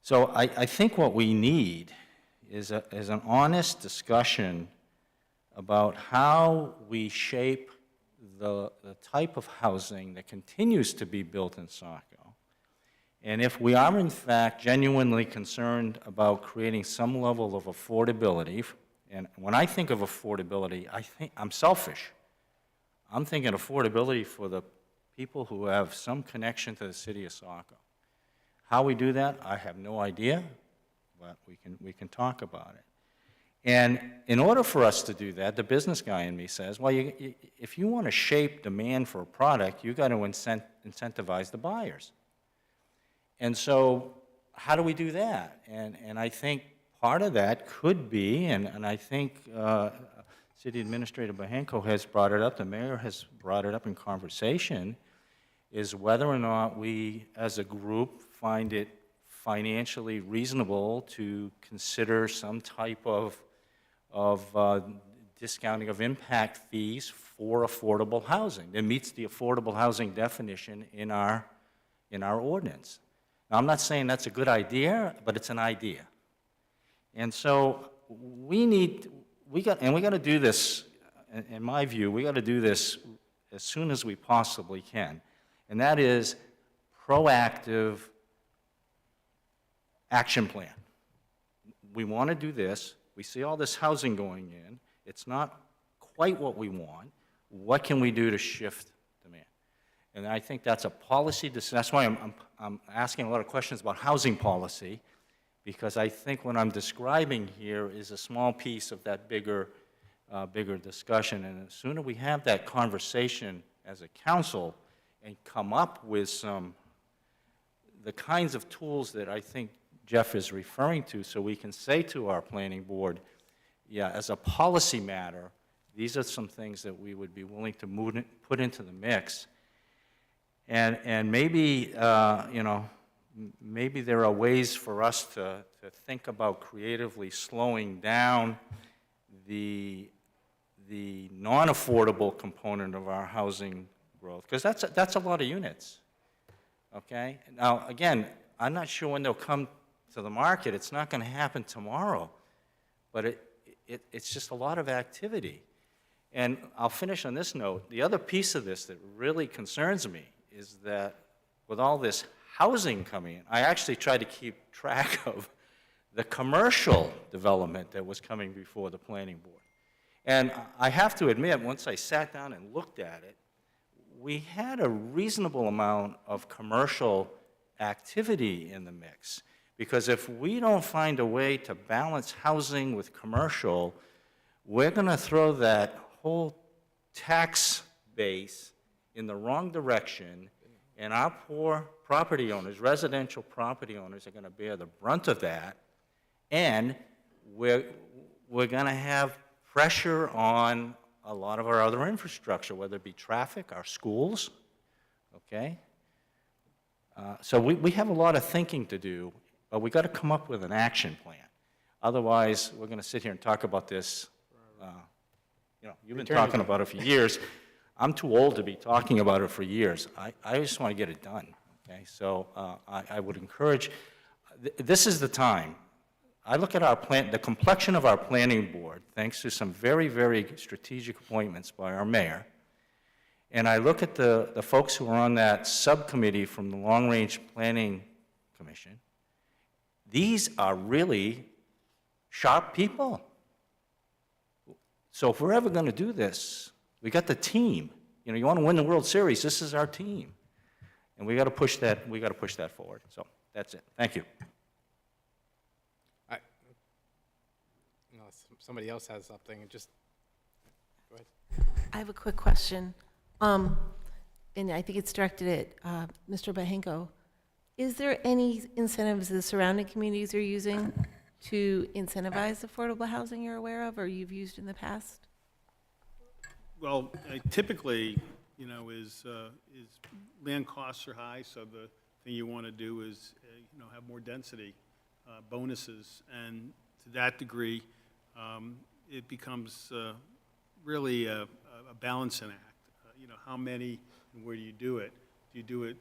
So I think what we need is an honest discussion about how we shape the type of housing that continues to be built in Saco. And if we are in fact genuinely concerned about creating some level of affordability, and when I think of affordability, I'm selfish. I'm thinking affordability for the people who have some connection to the city of Saco. How we do that, I have no idea, but we can talk about it. And in order for us to do that, the business guy in me says, well, if you want to shape demand for a product, you've got to incentivize the buyers. And so how do we do that? And I think part of that could be, and I think City Administrator Bahenko has brought it up, the mayor has brought it up in conversation, is whether or not we as a group find it financially reasonable to consider some type of discounting of impact fees for affordable housing that meets the affordable housing definition in our ordinance. Now, I'm not saying that's a good idea, but it's an idea. And so we got to do this, in my view, we got to do this as soon as we possibly can. And that is proactive action plan. We want to do this. We see all this housing going in. It's not quite what we want. What can we do to shift demand? And I think that's a policy decision. That's why I'm asking a lot of questions about housing policy, because I think what I'm describing here is a small piece of that bigger discussion. And the sooner we have that conversation as a council and come up with the kinds of tools that I think Jeff is referring to, so we can say to our planning board, yeah, as a policy matter, these are some things that we would be willing to put into the mix. And maybe, maybe there are ways for us to think about creatively slowing down the non-affordable component of our housing growth, because that's a lot of units, okay? Now, again, I'm not sure when they'll come to the market. It's not going to happen tomorrow, but it's just a lot of activity. And I'll finish on this note. The other piece of this that really concerns me is that with all this housing coming in, I actually tried to keep track of the commercial development that was coming before the planning board. And I have to admit, once I sat down and looked at it, we had a reasonable amount of commercial activity in the mix. Because if we don't find a way to balance housing with commercial, we're going to throw that whole tax base in the wrong direction, and our poor property owners, residential property owners, are going to bear the brunt of that, and we're going to have pressure on a lot of our other infrastructure, whether it be traffic, our schools, okay? So we have a lot of thinking to do, but we got to come up with an action plan. Otherwise, we're going to sit here and talk about this. You've been talking about it for years. I'm too old to be talking about it for years. I just want to get it done, okay? So I would encourage, this is the time. I look at our plan, the complexion of our planning board, thanks to some very, very strategic appointments by our mayor, and I look at the folks who are on that subcommittee from the Long Range Planning Commission. These are really sharp people. So if we're ever going to do this, we got the team. You want to win the World Series, this is our team. And we got to push that, forward. So that's it. Thank you. Unless somebody else has something, just go ahead. I have a quick question, and I think it's directed at Mr. Bahenko. Is there any incentives the surrounding communities are using to incentivize affordable housing you're aware of or you've used in the past? Well, typically, is land costs are high, so the thing you want to do is, have more density, bonuses, and to that degree, it becomes really a balancing act. How many and where do you do it? Do you do it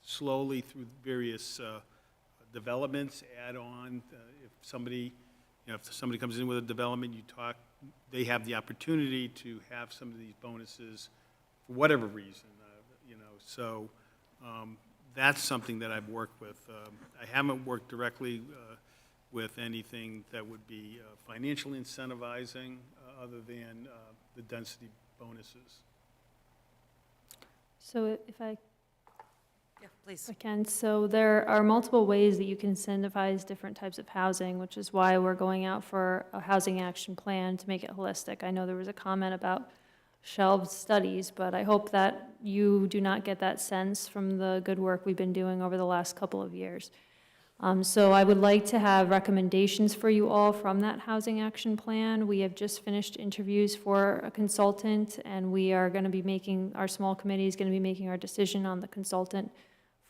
slowly through various developments, add on, if somebody comes in with a development, they have the opportunity to have some of these bonuses for whatever reason, so that's something that I've worked with. I haven't worked directly with anything that would be financially incentivizing other than the density bonuses. So if I Yeah, please. I can. So there are multiple ways that you can incentivize different types of housing, which is why we're going out for a housing action plan to make it holistic. I know there was a comment about shelved studies, but I hope that you do not get that sense from the good work we've been doing over the last couple of years. So I would like to have recommendations for you all from that housing action plan. We have just finished interviews for a consultant, and we are going to be making, our small committee is going to be making our decision on the consultant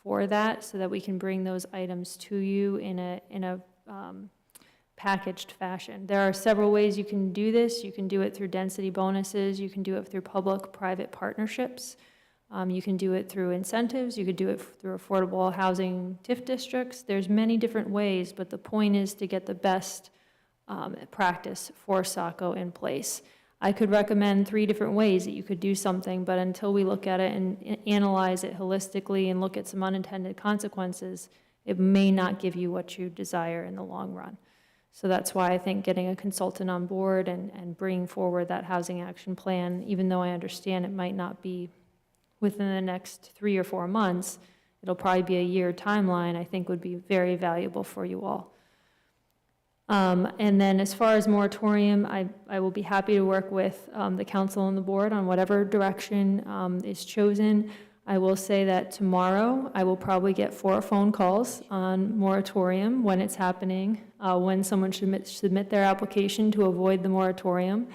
for that, so that we can bring those items to you in a packaged fashion. There are several ways you can do this. You can do it through density bonuses. You can do it through public-private partnerships. You can do it through incentives. You could do it through affordable housing TIF districts. There's many different ways, but the point is to get the best practice for Saco in place. I could recommend 3 different ways that you could do something, but until we look at it and analyze it holistically and look at some unintended consequences, it may not give you what you desire in the long run. So that's why I think getting a consultant on board and bringing forward that housing action plan, even though I understand it might not be within the next 3 or 4 months, it'll probably be a year timeline, I think would be very valuable for you all. And then as far as moratorium, I will be happy to work with the council and the board on whatever direction is chosen. I will say that tomorrow I will probably get 4 phone calls on moratorium when it's happening, when someone should submit their application to avoid the moratorium.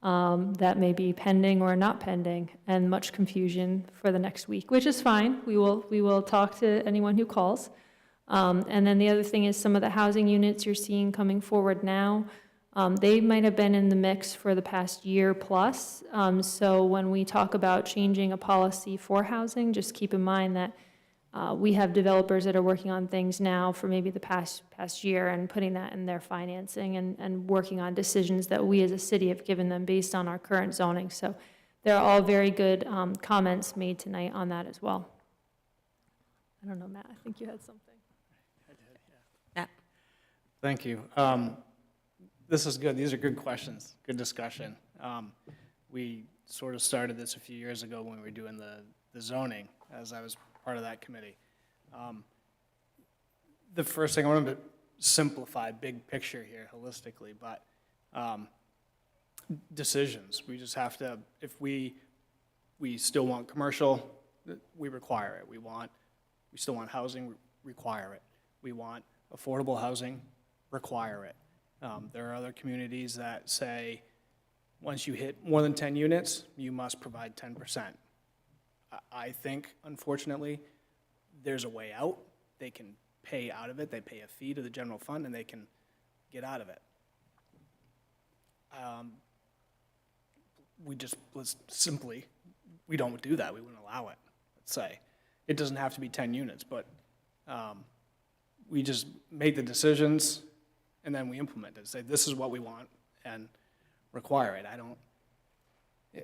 That may be pending or not pending, and much confusion for the next week, which is fine. We will talk to anyone who calls. And then the other thing is some of the housing units you're seeing coming forward now, they might have been in the mix for the past year plus. So when we talk about changing a policy for housing, just keep in mind that We have developers that are working on things now for maybe the past year and putting that in their financing and working on decisions that we as a city have given them based on our current zoning. So they're all very good comments made tonight on that as well. I don't know, Matt, I think you had something. Matt? Thank you. This is good. These are good questions, good discussion. We sort of started this a few years ago when we were doing the zoning, as I was part of that committee. The first thing, I wanted to simplify big picture here holistically, but decisions. We just have to, if we still want commercial, we require it. We still want housing, we require it. We want affordable housing, require it. There are other communities that say, once you hit more than 10 units, you must provide 10%. I think, unfortunately, there's a way out. They can pay out of it. They pay a fee to the general fund, and they can get out of it. We don't do that. We wouldn't allow it, let's say. It doesn't have to be 10 units, but we just make the decisions, and then we implement it. Say, this is what we want, and require it.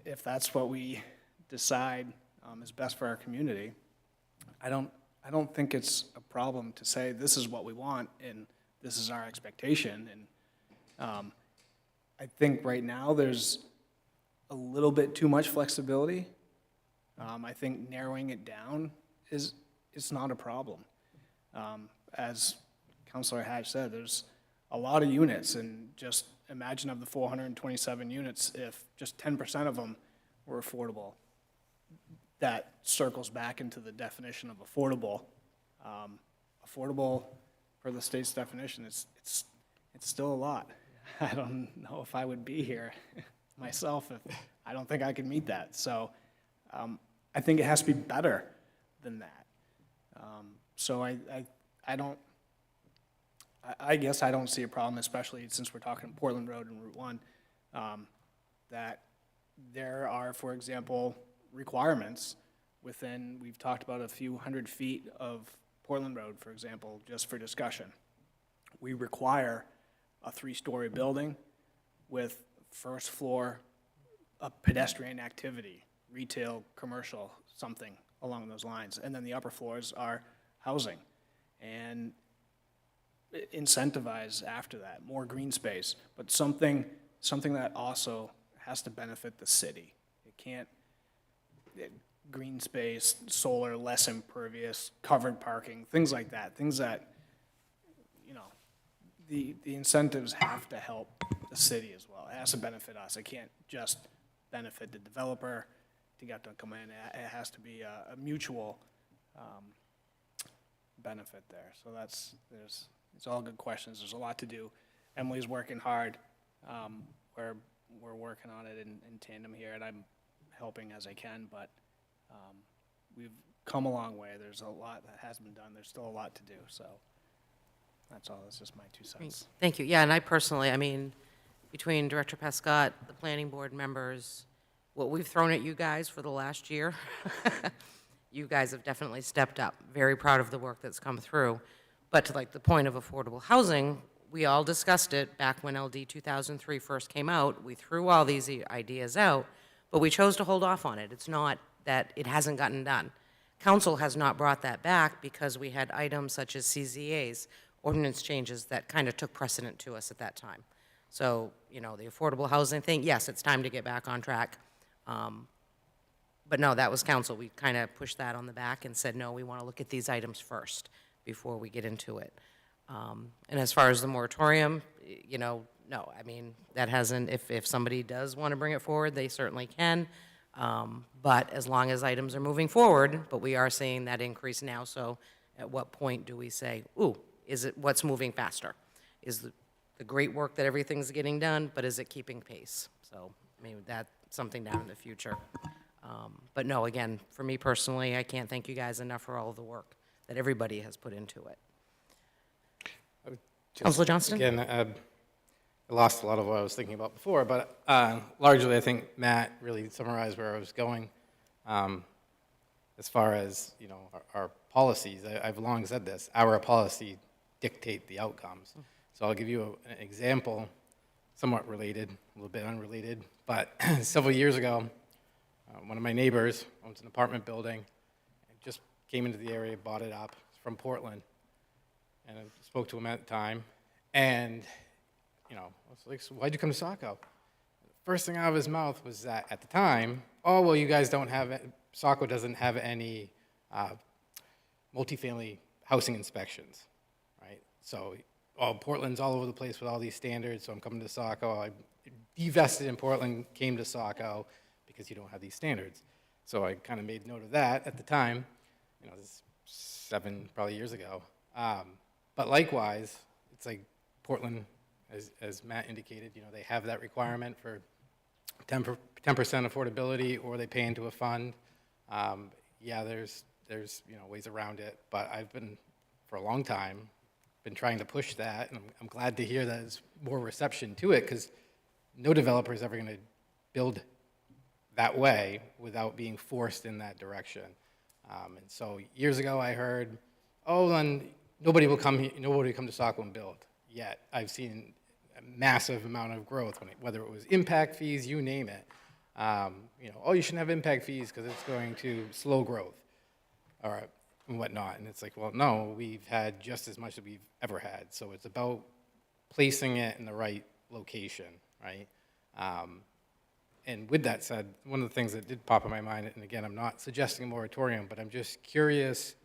If that's what we decide is best for our community, I don't think it's a problem to say, this is what we want, and this is our expectation. And I think right now there's a little bit too much flexibility. I think narrowing it down is not a problem. As Councilor Hatch said, there's a lot of units, and just imagine of the 427 units, if just 10% of them were affordable, that circles back into the definition of affordable. Affordable, per the state's definition, it's still a lot. I don't know if I would be here myself if I don't think I could meet that. So I think it has to be better than that. So I guess I don't see a problem, especially since we're talking Portland Road and Route 1, that there are, for example, requirements within, we've talked about a few 100 feet of Portland Road, for example, just for discussion. We require a 3-story building with first floor, a pedestrian activity, retail, commercial, something along those lines. And then the upper floors are housing. And incentivize after that, more green space, but something that also has to benefit the city. It can't, green space, solar, less impervious, covered parking, things like that, things that, the incentives have to help the city as well. It has to benefit us. It can't just benefit the developer to get to come in. It has to be a mutual benefit there. So it's all good questions. There's a lot to do. Emily's working hard. We're working on it in tandem here, and I'm helping as I can, but we've come a long way. There's a lot that has been done. There's still a lot to do, so that's all. That's just my 2 cents. Thank you. Yeah, and I personally, between Director Prescott, the planning board members, what we've thrown at you guys for the last year, you guys have definitely stepped up. Very proud of the work that's come through. But to the point of affordable housing, we all discussed it back when LD 2003 first came out. We threw all these ideas out, but we chose to hold off on it. It's not that it hasn't gotten done. Council has not brought that back because we had items such as CZAs, ordinance changes that kind of took precedent to us at that time. So, the affordable housing thing, yes, it's time to get back on track. But no, that was council. We kind of pushed that on the back and said, no, we want to look at these items first before we get into it. And as far as the moratorium, no, that hasn't, if somebody does want to bring it forward, they certainly can. But as long as items are moving forward, but we are seeing that increase now, so at what point do we say, ooh, what's moving faster? Is the great work that everything's getting done, but is it keeping pace? So maybe that's something down in the future. But no, again, for me personally, I can't thank you guys enough for all of the work that everybody has put into it. Councilor Johnston? Again, I lost a lot of what I was thinking about before, but largely I think Matt really summarized where I was going. As far as, our policies, I've long said this, our policy dictate the outcomes. So I'll give you an example, somewhat related, a little bit unrelated, but several years ago, one of my neighbors owns an apartment building, and just came into the area, bought it up, it's from Portland, and I spoke to him at the time, and, you know, I was like, so why'd you come to Saco? First thing out of his mouth was that at the time, oh, well, you guys don't have, Saco doesn't have any multifamily housing inspections, right? So, oh, Portland's all over the place with all these standards, so I'm coming to Saco. I divested in Portland, came to Saco because you don't have these standards. So I kind of made note of that at the time, you know, this is 7 probably years ago. But likewise, it's like Portland, as Matt indicated, you know, they have that requirement for 10% affordability, or they pay into a fund. Yeah, there's you know, ways around it, but I've been, for a long time, been trying to push that, and I'm glad to hear that there's more reception to it, because no developer is ever going to build that way without being forced in that direction. And so years ago, I heard, oh, then nobody will come to Saco and build. Yet I've seen a massive amount of growth, whether it was impact fees, you name it. You know, oh, you shouldn't have impact fees because it's going to slow growth, or and whatnot. And it's like, well, no, we've had just as much as we've ever had. So it's about placing it in the right location, right? And with that said, one of the things that did pop in my mind, and again, I'm not suggesting a moratorium, but I'm just curious,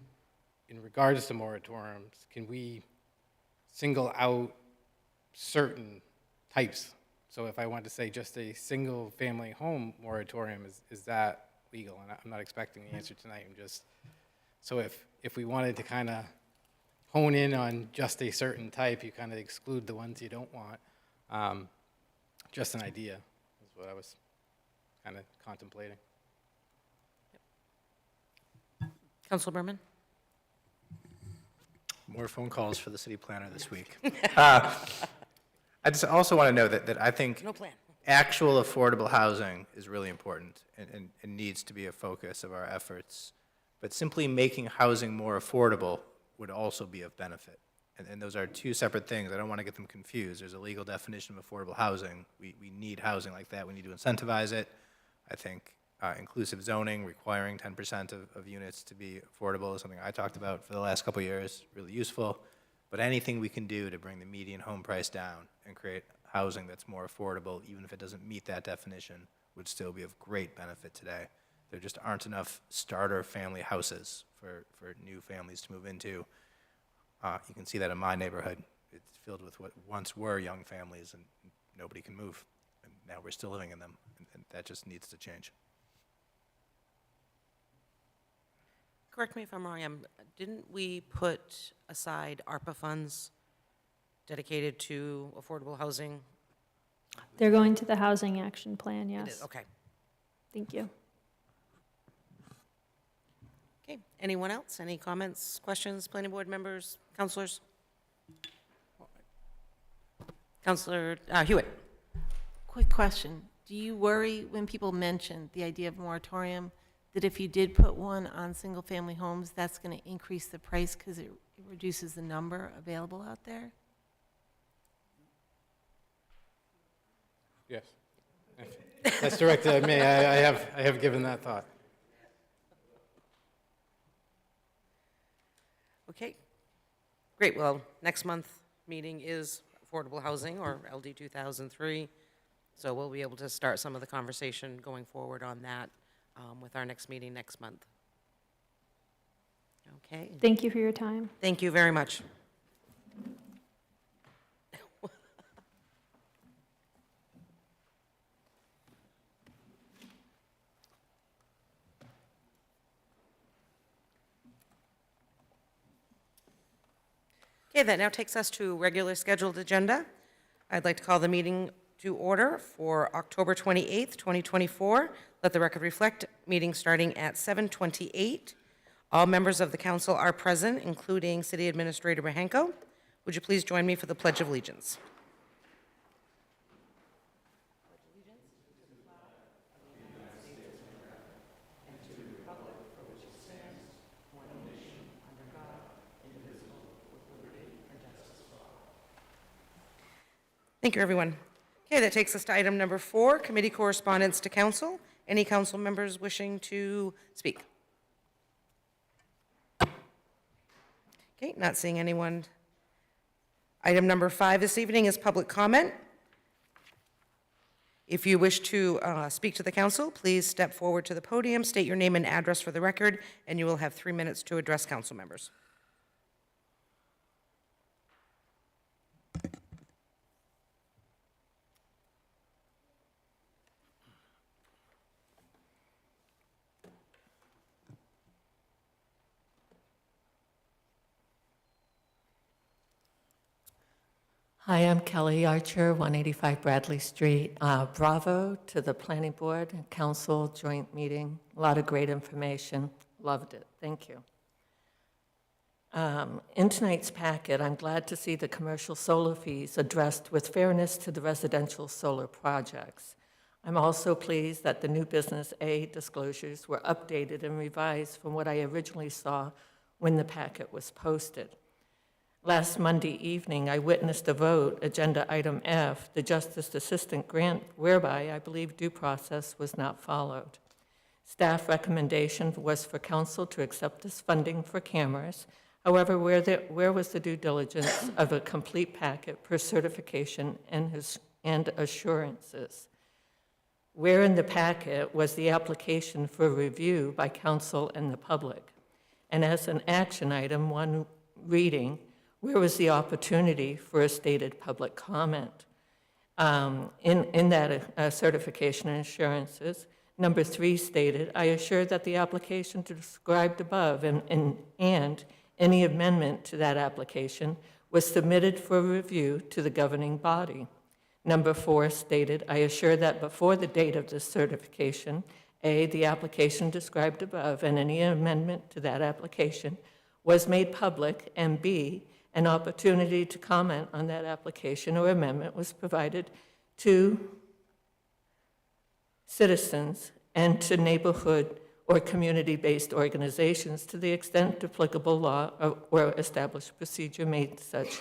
in regards to moratoriums, can we single out certain types? So if I wanted to say just a single-family home moratorium, is that legal? And I'm not expecting the answer tonight. I'm just, so if we wanted to kind of hone in on just a certain type, you kind of exclude the ones you don't want. Just an idea is what I was kind of contemplating. Councilor Berman? More phone calls for the city planner this week. I just also want to know that I think No plan. actual affordable housing is really important and needs to be a focus of our efforts. But simply making housing more affordable would also be of benefit. And those are two separate things. I don't want to get them confused. There's a legal definition of affordable housing. We need housing like that. We need to incentivize it. I think inclusive zoning, requiring 10% of units to be affordable is something I talked about for the last couple of years, really useful. But anything we can do to bring the median home price down and create housing that's more affordable, even if it doesn't meet that definition, would still be of great benefit today. There just aren't enough starter family houses for new families to move into. You can see that in my neighborhood. It's filled with what once were young families, and nobody can move. And now we're still living in them, and that just needs to change. Correct me if I'm wrong, didn't we put aside ARPA funds dedicated to affordable housing? They're going to the Housing Action Plan, It yes. is, okay. Thank you. Okay, anyone else? Any comments, questions, planning board members, councilors? Councilor Hewitt? Quick question. Do you worry when people mention the idea of moratorium that if you did put one on single-family homes, that's going to increase the price because it reduces the number available out there? Yes. That's directed at me. I have given that thought. Okay, great. Well, next month meeting is affordable housing, or LD 2003. So we'll be able to start some of the conversation going forward on that with our next meeting next month. Okay, Thank you for your time. thank you very much. Okay, that now takes us to regular scheduled agenda. I'd like to call the meeting to order for October 28th, 2024. Let the record reflect, meeting starting at 7:28. All members of the council are present, including City Administrator Mahenko. Would you please join me for the Pledge of Allegiance? Thank you, everyone. Okay, that takes us to item number 4, committee correspondence to council. Any council members wishing to speak? Okay, not seeing anyone. Item number 5 this evening is public comment. If you wish to speak to the council, please step forward to the podium, state your name and address for the record, and you will have 3 minutes to address council members. Hi, I'm Kelly Archer, 185 Bradley Street. Bravo to the Planning Board and Council joint meeting. A lot of great information. Loved it. Thank you. In tonight's packet, I'm glad to see the commercial solar fees addressed with fairness to the residential solar projects. I'm also pleased that the new business A disclosures were updated and revised from what I originally saw when the packet was posted. Last Monday evening, I witnessed a vote, agenda item F, the Justice Assistant Grant, whereby I believe due process was not followed. Staff recommendation was for council to accept this funding for cameras. However, where was the due diligence of a complete packet per certification and assurances? Where in the packet was the application for review by council and the public? And as an action item, one reading, where was the opportunity for a stated public comment? In that certification and assurances, number 3 stated, I assure that the application described above and any amendment to that application was submitted for review to the governing body. Number 4 stated, I assure that before the date of this certification, A, the application described above and any amendment to that application was made public, and B, an opportunity to comment on that application or amendment was provided to citizens and to neighborhood or community-based organizations to the extent applicable law or established procedure made such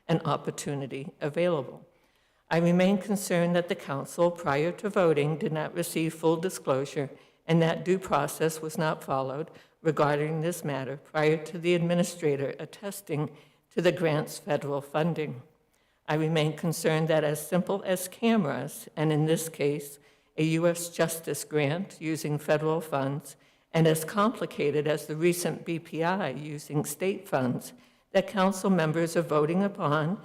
an opportunity available. I remain concerned that the council, prior to voting, did not receive full disclosure and that due process was not followed regarding this matter prior to the administrator attesting to the grant's federal funding. I remain concerned that as simple as cameras, and in this case, a U.S. Justice grant using federal funds, and as complicated as the recent BPI using state funds that council members are voting upon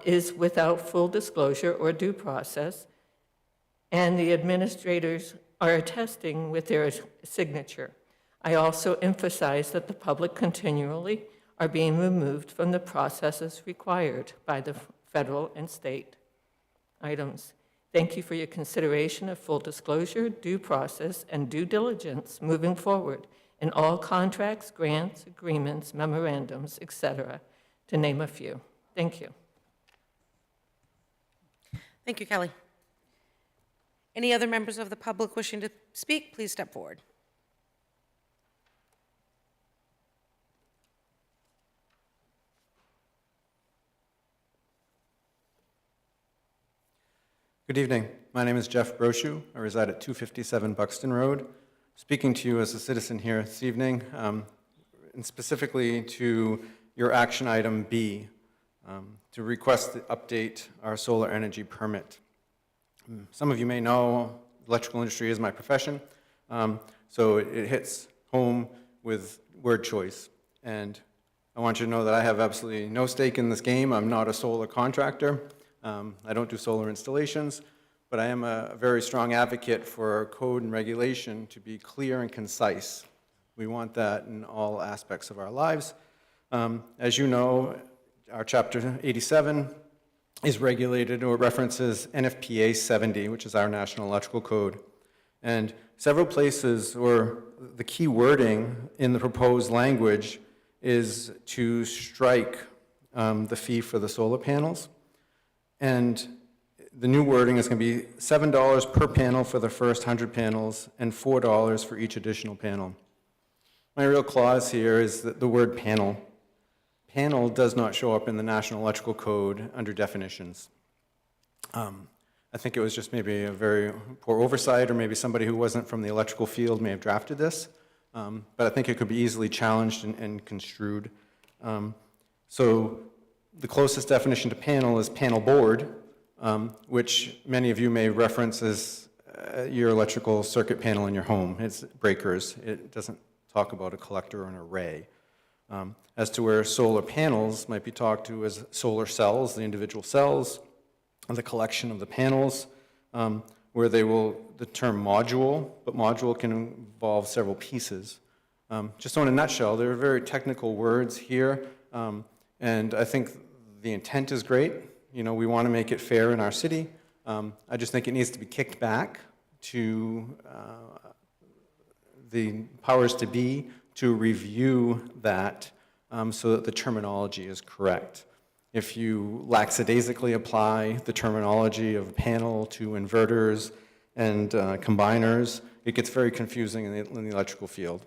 is without full disclosure or due process, and the administrators are attesting with their signature. I also emphasize that the public continually are being removed from the processes required by the federal and state items. Thank you for your consideration of full disclosure, due process, and due diligence moving forward in all contracts, grants, agreements, memorandums, etc., to name a few. Thank you. Thank you, Kelly. Any other members of the public wishing to speak, please step forward. Good evening. My name is Jeff Brochu. I reside at 257 Buxton Road. Speaking to you as a citizen here this evening, and specifically to your action item B, to request to update our solar energy permit. Some of you may know the electrical industry is my profession, so it hits home with word choice. And I want you to know that I have absolutely no stake in this game. I'm not a solar contractor. I don't do solar installations, but I am a very strong advocate for code and regulation to be clear and concise. We want that in all aspects of our lives. As you know, our Chapter 87 is regulated or references NFPA 70, which is our National Electrical Code. And several places, or the key wording in the proposed language is to strike the fee for the solar panels. And the new wording is going to be $7 per panel for the first 100 panels and $4 for each additional panel. My real clause here is that the word panel. Panel does not show up in the National Electrical Code under definitions. I think it was just maybe a very poor oversight, or maybe somebody who wasn't from the electrical field may have drafted this. But I think it could be easily challenged and construed. So the closest definition to panel is panel board, which many of you may reference as your electrical circuit panel in your home. It's breakers. It doesn't talk about a collector or an array. As to where solar panels might be talked to as solar cells, the individual cells, and the collection of the panels, where the term module, but module can involve several pieces. Just so in a nutshell, there are very technical words here, and I think the intent is great. You know, we want to make it fair in our city. I just think it needs to be kicked back to the powers to be to review that so that the terminology is correct. If you lackadaisically apply the terminology of panel to inverters and combiners, it gets very confusing in the electrical field.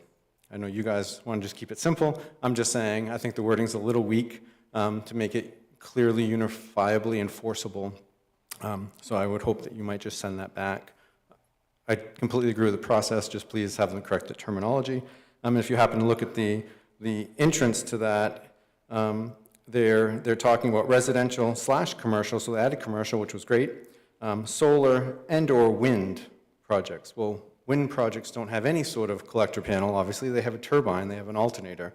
I know you guys want to just keep it simple. I'm just saying I think the wording's a little weak to make it clearly unifiably enforceable. So I would hope that you might just send that back. I completely agree with the process, just please have the correct terminology. If you happen to look at the entrance to that, they're talking about residential / commercial, so they added commercial, which was great, solar and or wind projects. Well, wind projects don't have any sort of collector panel, obviously. They have a turbine, they have an alternator.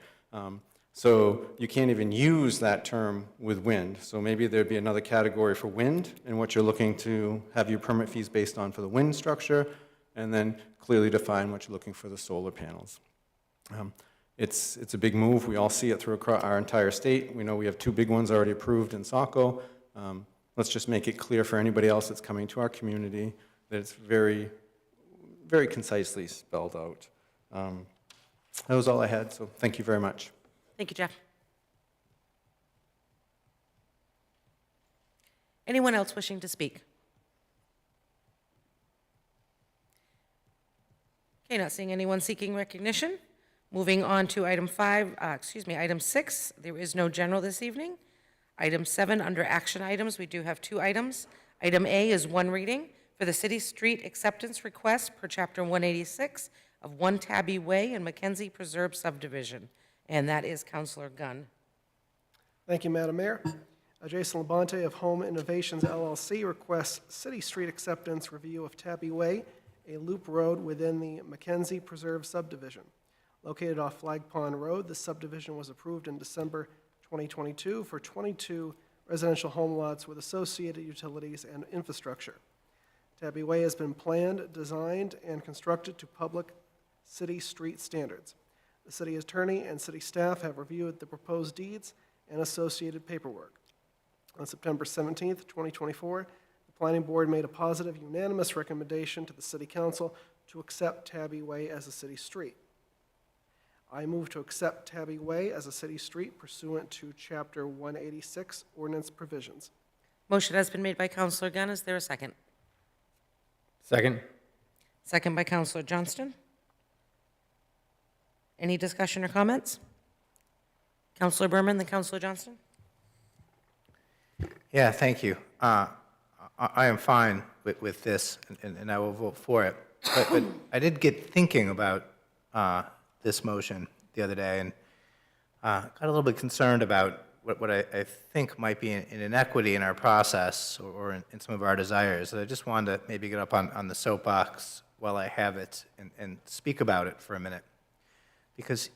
So you can't even use that term with wind. So maybe there'd be another category for wind and what you're looking to have your permit fees based on for the wind structure, and then clearly define what you're looking for the solar panels. It's a big move. We all see it through our entire state. We know we have 2 big ones already approved in Saco. Let's just make it clear for anybody else that's coming to our community that it's very, very concisely spelled out. That was all I had, so thank you very much. Thank you, Jeff. Anyone else wishing to speak? Okay, not seeing anyone seeking recognition. Moving on to item 6, there is no general this evening. Item 7, under action items, we do have 2 items. Item A is 1 reading for the city street acceptance request per chapter 186 of 1 Tabby Way in Mackenzie Preserve subdivision, and that is Councilor Gunn. Thank you, Madam Mayor. Jason Labonte of Home Innovations LLC requests city street acceptance review of Tabby Way, a loop road within the Mackenzie Preserve subdivision. Located off Flag Pond Road, this subdivision was approved in December 2022 for 22 residential home lots with associated utilities and infrastructure. Tabby Way has been planned, designed, and constructed to public city street standards. The city attorney and city staff have reviewed the proposed deeds and associated paperwork. On September 17th, 2024, the Planning Board made a positive unanimous recommendation to the City Council to accept Tabby Way as a city street. I move to accept Tabby Way as a city street pursuant to Chapter 186 ordinance provisions. Motion has been made by Councilor Gunn. Is there a second? Second. Second by Councilor Johnston. Any discussion or comments? Councilor Berman, then Councilor Johnston. Yeah, thank you. I am fine with this, and I will vote for it. But I did get thinking about this motion the other day, and got a little bit concerned about what I think might be an inequity in our process or in some of our desires. I just wanted to maybe get up on the soapbox while I have it and speak about it for a minute. Because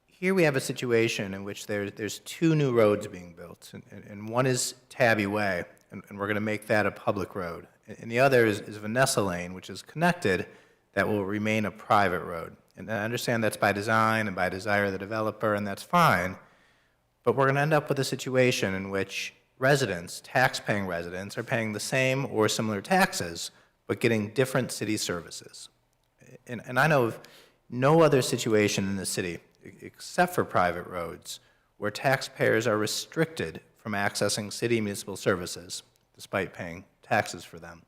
here we have a situation in which there's 2 new roads being built, and one is Tabby Way, and we're going to make that a public road. And the other is Vanessa Lane, which is connected, that will remain a private road. And I understand that's by design and by desire of the developer, and that's fine. But we're going to end up with a situation in which residents, tax-paying residents, are paying the same or similar taxes, but getting different city services. And I know of no other situation in the city, except for private roads, where taxpayers are restricted from accessing city municipal services, despite paying taxes for them.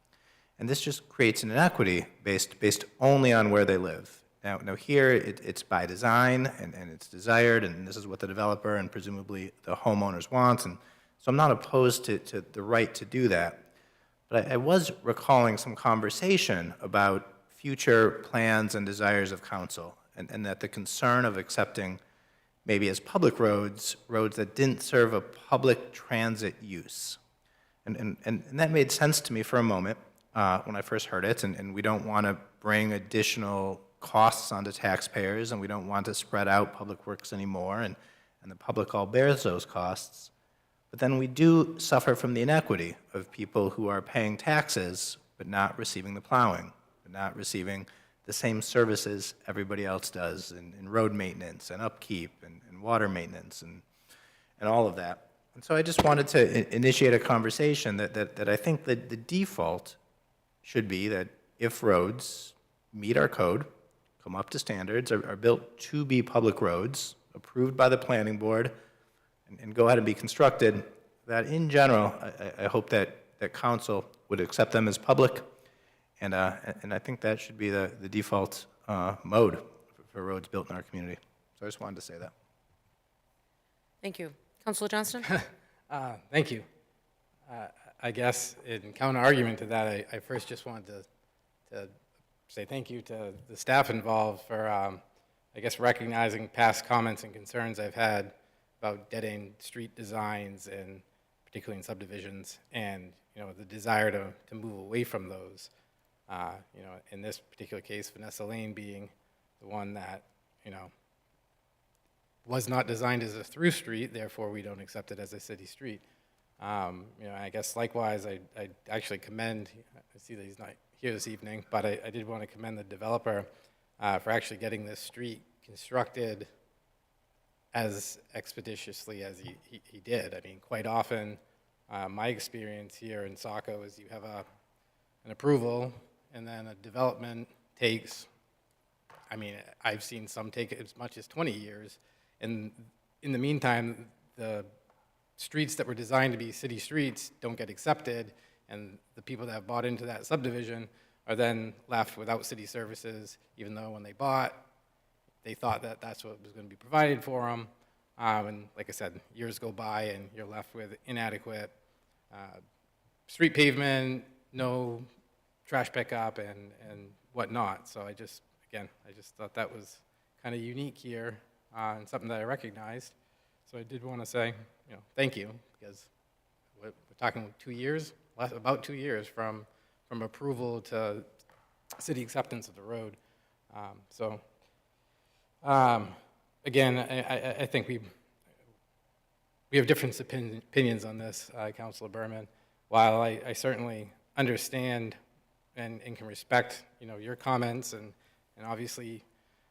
And this just creates an inequity based only on where they live. Now here, it's by design, and it's desired, and this is what the developer and presumably the homeowners want, and so I'm not opposed to the right to do that. But But I was recalling some conversation about future plans and desires of council, and that the concern of accepting maybe as public roads, roads that didn't serve a public transit use. And that made sense to me for a moment when I first heard it, and we don't want to bring additional costs onto taxpayers, and we don't want to spread out public works anymore, and the public all bears those costs. But then we do suffer from the inequity of people who are paying taxes but not receiving the plowing, but not receiving the same services everybody else does in road maintenance and upkeep and water maintenance and all of that. And so I just wanted to initiate a conversation that I think that the default should be that if roads meet our code, come up to standards, are built to be public roads, approved by the planning board, and go ahead and be constructed, that in general, I hope that council would accept them as public, and I think that should be the default mode for roads built in our community. So I just wanted to say that. Thank you. Councilor Johnston? Thank you. I guess in counter-argument to that, I first just wanted to say thank you to the staff involved for, I guess, recognizing past comments and concerns I've had about dead-end street designs, and particularly in subdivisions, and, you know, the desire to move away from those. You know, in this particular case, Vanessa Lane being the one that, you know, was not designed as a through street, therefore we don't accept it as a city street. You know, I guess likewise, I actually commend, I see that he's not here this evening, but I did want to commend the developer for actually getting this street constructed as expeditiously as he did. I mean, quite often, my experience here in Saco is you have an approval, and then a development takes, I mean, I've seen some take as much as 20 years, and in the meantime, the streets that were designed to be city streets don't get accepted, and the people that have bought into that subdivision are then left without city services, even though when they bought, they thought that that's what was going to be provided for them. And like I said, years go by and you're left with inadequate street pavement, no trash pickup, and whatnot. So I just thought that was kind of unique here and something that I recognized. So I did want to say, you know, thank you, because we're talking 2 years, about 2 years from approval to city acceptance of the road. Again, I think we have different opinions on this, Councilor Berman. While I certainly understand and can respect, you know, your comments, and obviously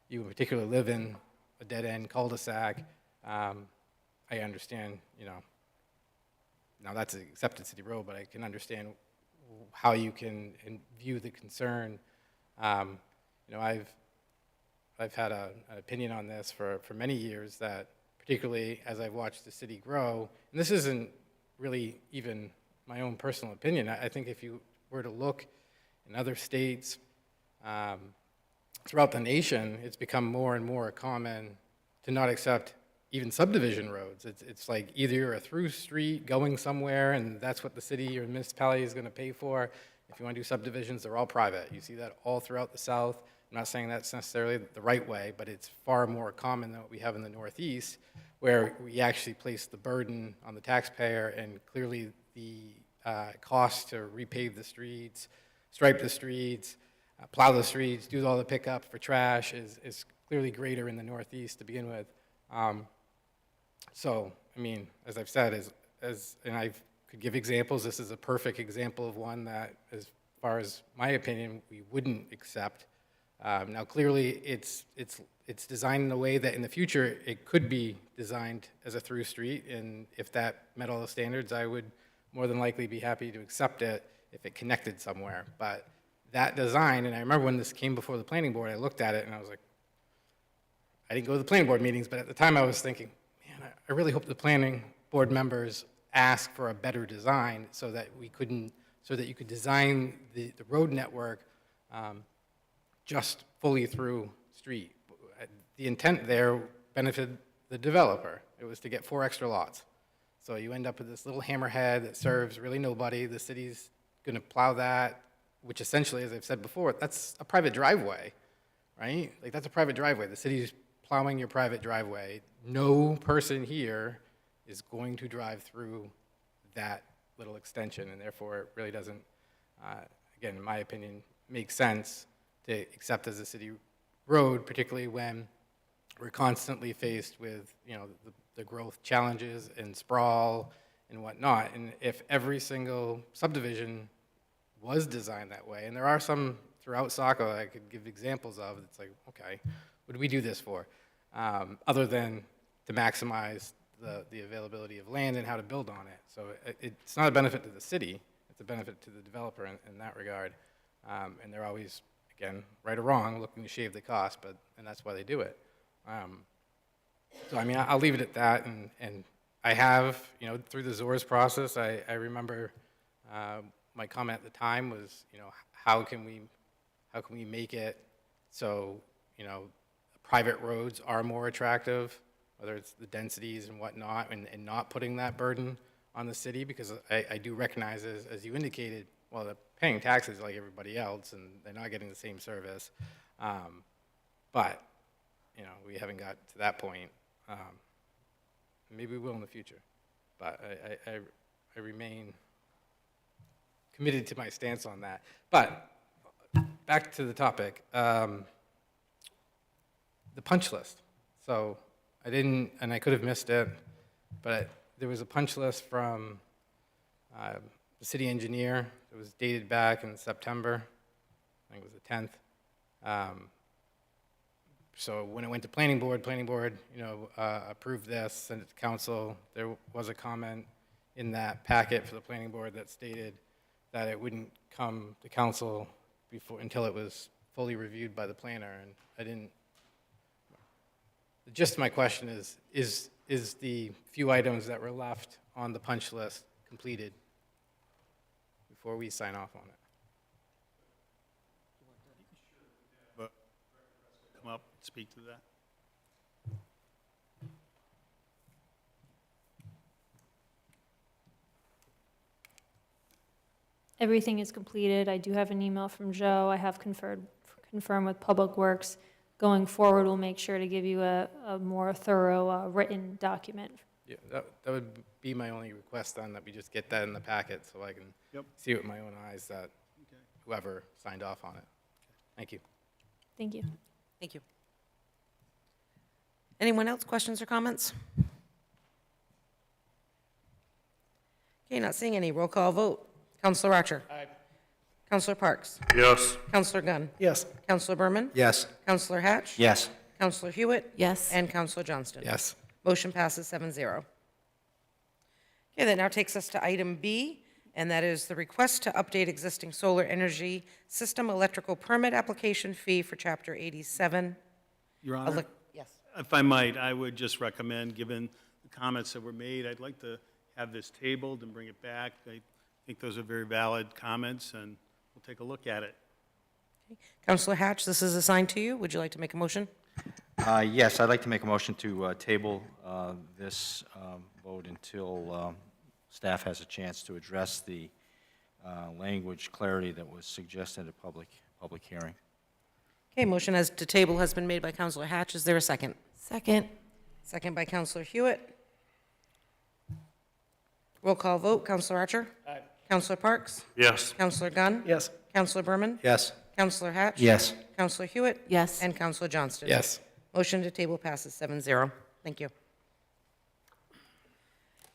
you in particular live in a dead-end cul-de-sac, I understand, you know, now that's an accepted city road, but I can understand how you can view the concern. You know, I've had an opinion on this for many years, that particularly as I've watched the city grow, and this isn't really even my own personal opinion. I think if you were to look in other states throughout the nation, it's become more and more common to not accept even subdivision roads. It's like either you're a through street going somewhere, and that's what the city or municipality is going to pay for. If you want to do subdivisions, they're all private. You see that all throughout the South. I'm not saying that's necessarily the right way, but it's far more common than what we have in the Northeast, where we actually place the burden on the taxpayer, and clearly the cost to repave the streets, stripe the streets, plow the streets, do all the pickup for trash is clearly greater in the Northeast to begin with. So, I mean, as I've said, and I could give examples, this is a perfect example of one that, as far as my opinion, we wouldn't accept. Now, clearly, it's designed in a way that in the future, it could be designed as a through street, and if that met all the standards, I would more than likely be happy to accept it if it connected somewhere. But that design, and I remember when this came before the planning board, I looked at it and I was like, I didn't go to the planning board meetings, but at the time I was thinking, man, I really hope the planning board members ask for a better design so that you could design the road network just fully through street. The intent there benefited the developer. It was to get 4 extra lots. So you end up with this little hammerhead that serves really nobody. The city's going to plow that, which essentially, as I've said before, that's a private driveway, right? Like, that's a private driveway. The city's plowing your private driveway. No person here is going to drive through that little extension, and therefore it really doesn't, again, in my opinion, make sense to accept as a city road, particularly when we're constantly faced with, you know, the growth challenges and sprawl and whatnot. And if every single subdivision was designed that way, and there are some throughout Saco I could give examples of, it's like, okay, what do we do this for? Other than to maximize the availability of land and how to build on it. So it's not a benefit to the city, it's a benefit to the developer in that regard. And they're always, again, right or wrong, looking to shave the cost, and that's why they do it. So I mean, I'll leave it at that, and I have, you know, through the ZORS process, I remember my comment at the time was, you know, how can we make it so, you know, private roads are more attractive, whether it's the densities and whatnot, and not putting that burden on the city, because I do recognize, as you indicated, well, they're paying taxes like everybody else, and they're not getting the same service. But, you know, we haven't got to that point. Maybe we will in the future. But I remain committed to my stance on that. But back to the topic, the punch list. So I didn't, and I could have missed it, but there was a punch list from the city engineer. It was dated back in September. I think it was the 10th. So when it went to planning board, you know, approved this, sent it to council. There was a comment in that packet for the planning board that stated that it wouldn't come to council until it was fully reviewed by the planner, and I didn't. The gist of my question is the few items that were left on the punch list completed before we sign off on it? But come up, speak to that. Everything is completed. I do have an email from Joe. I have confirmed with Public Works. Going forward, we'll make sure to give you a more thorough written document. Yeah, that would be my only request then, that we just get that in the packet so I can see with my own eyes that whoever signed off on it. Thank you. Thank you. Thank you. Anyone else, questions or comments? Okay, not seeing any. Roll call vote. Counselor Archer? Aye. Counselor Parks? Yes. Counselor Gunn? Yes. Counselor Berman? Yes. Counselor Hatch? Yes. Counselor Hewitt? Yes. And Counselor Johnston? Yes. Motion passes 7-0. Okay, that now takes us to item B, and that is the request to update existing solar energy system electrical permit application fee for Chapter 87. Your Honor, Yes. if I might, I would just recommend, given the comments that were made, I'd like to have this tabled and bring it back. I think those are very valid comments, and we'll take a look at it. Counselor Hatch, this is assigned to you. Would you like to make a motion? Yes, I'd like to make a motion to table this vote until staff has a chance to address the language clarity that was suggested at public hearing. Okay, motion as to table has been made by Counselor Hatch. Is there a second? Second. Second by Counselor Hewitt. Roll call vote. Counselor Archer? Aye. Counselor Parks? Yes. Counselor Gunn? Yes. Counselor Berman? Yes. Counselor Hatch? Yes. Counselor Hewitt? Yes. And Counselor Johnston? Yes. Motion to table passes 7-0. Thank you.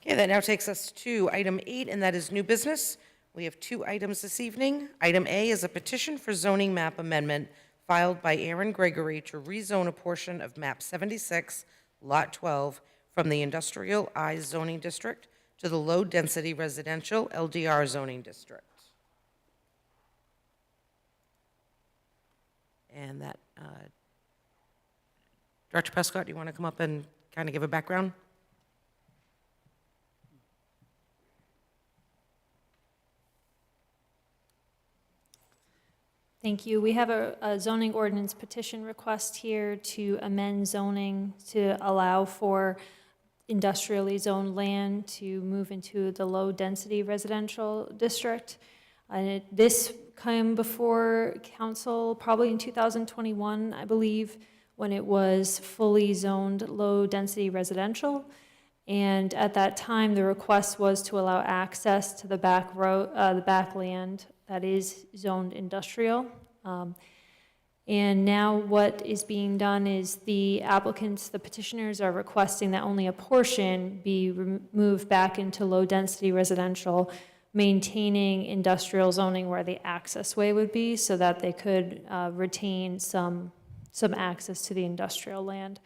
Okay, that now takes us to item 8, and that is new business. We have 2 items this evening. Item A is a petition for zoning map amendment filed by Aaron Gregory to rezone a portion of map 76, lot 12, from the industrial I zoning district to the low-density residential LDR zoning district. And that, Director Prescott, do you want to come up and kind of give a background? Thank you. We have a zoning ordinance petition request here to amend zoning to allow for industrially zoned land to move into the low-density residential district. This came before council probably in 2021, I believe, when it was fully zoned low-density residential. And at that time, the request was to allow access to the back the back land that is zoned industrial. And now what is being done is the applicants, the petitioners are requesting that only a portion be moved back into low-density residential, maintaining industrial zoning where the access way would be, so that they could retain some access to the industrial land.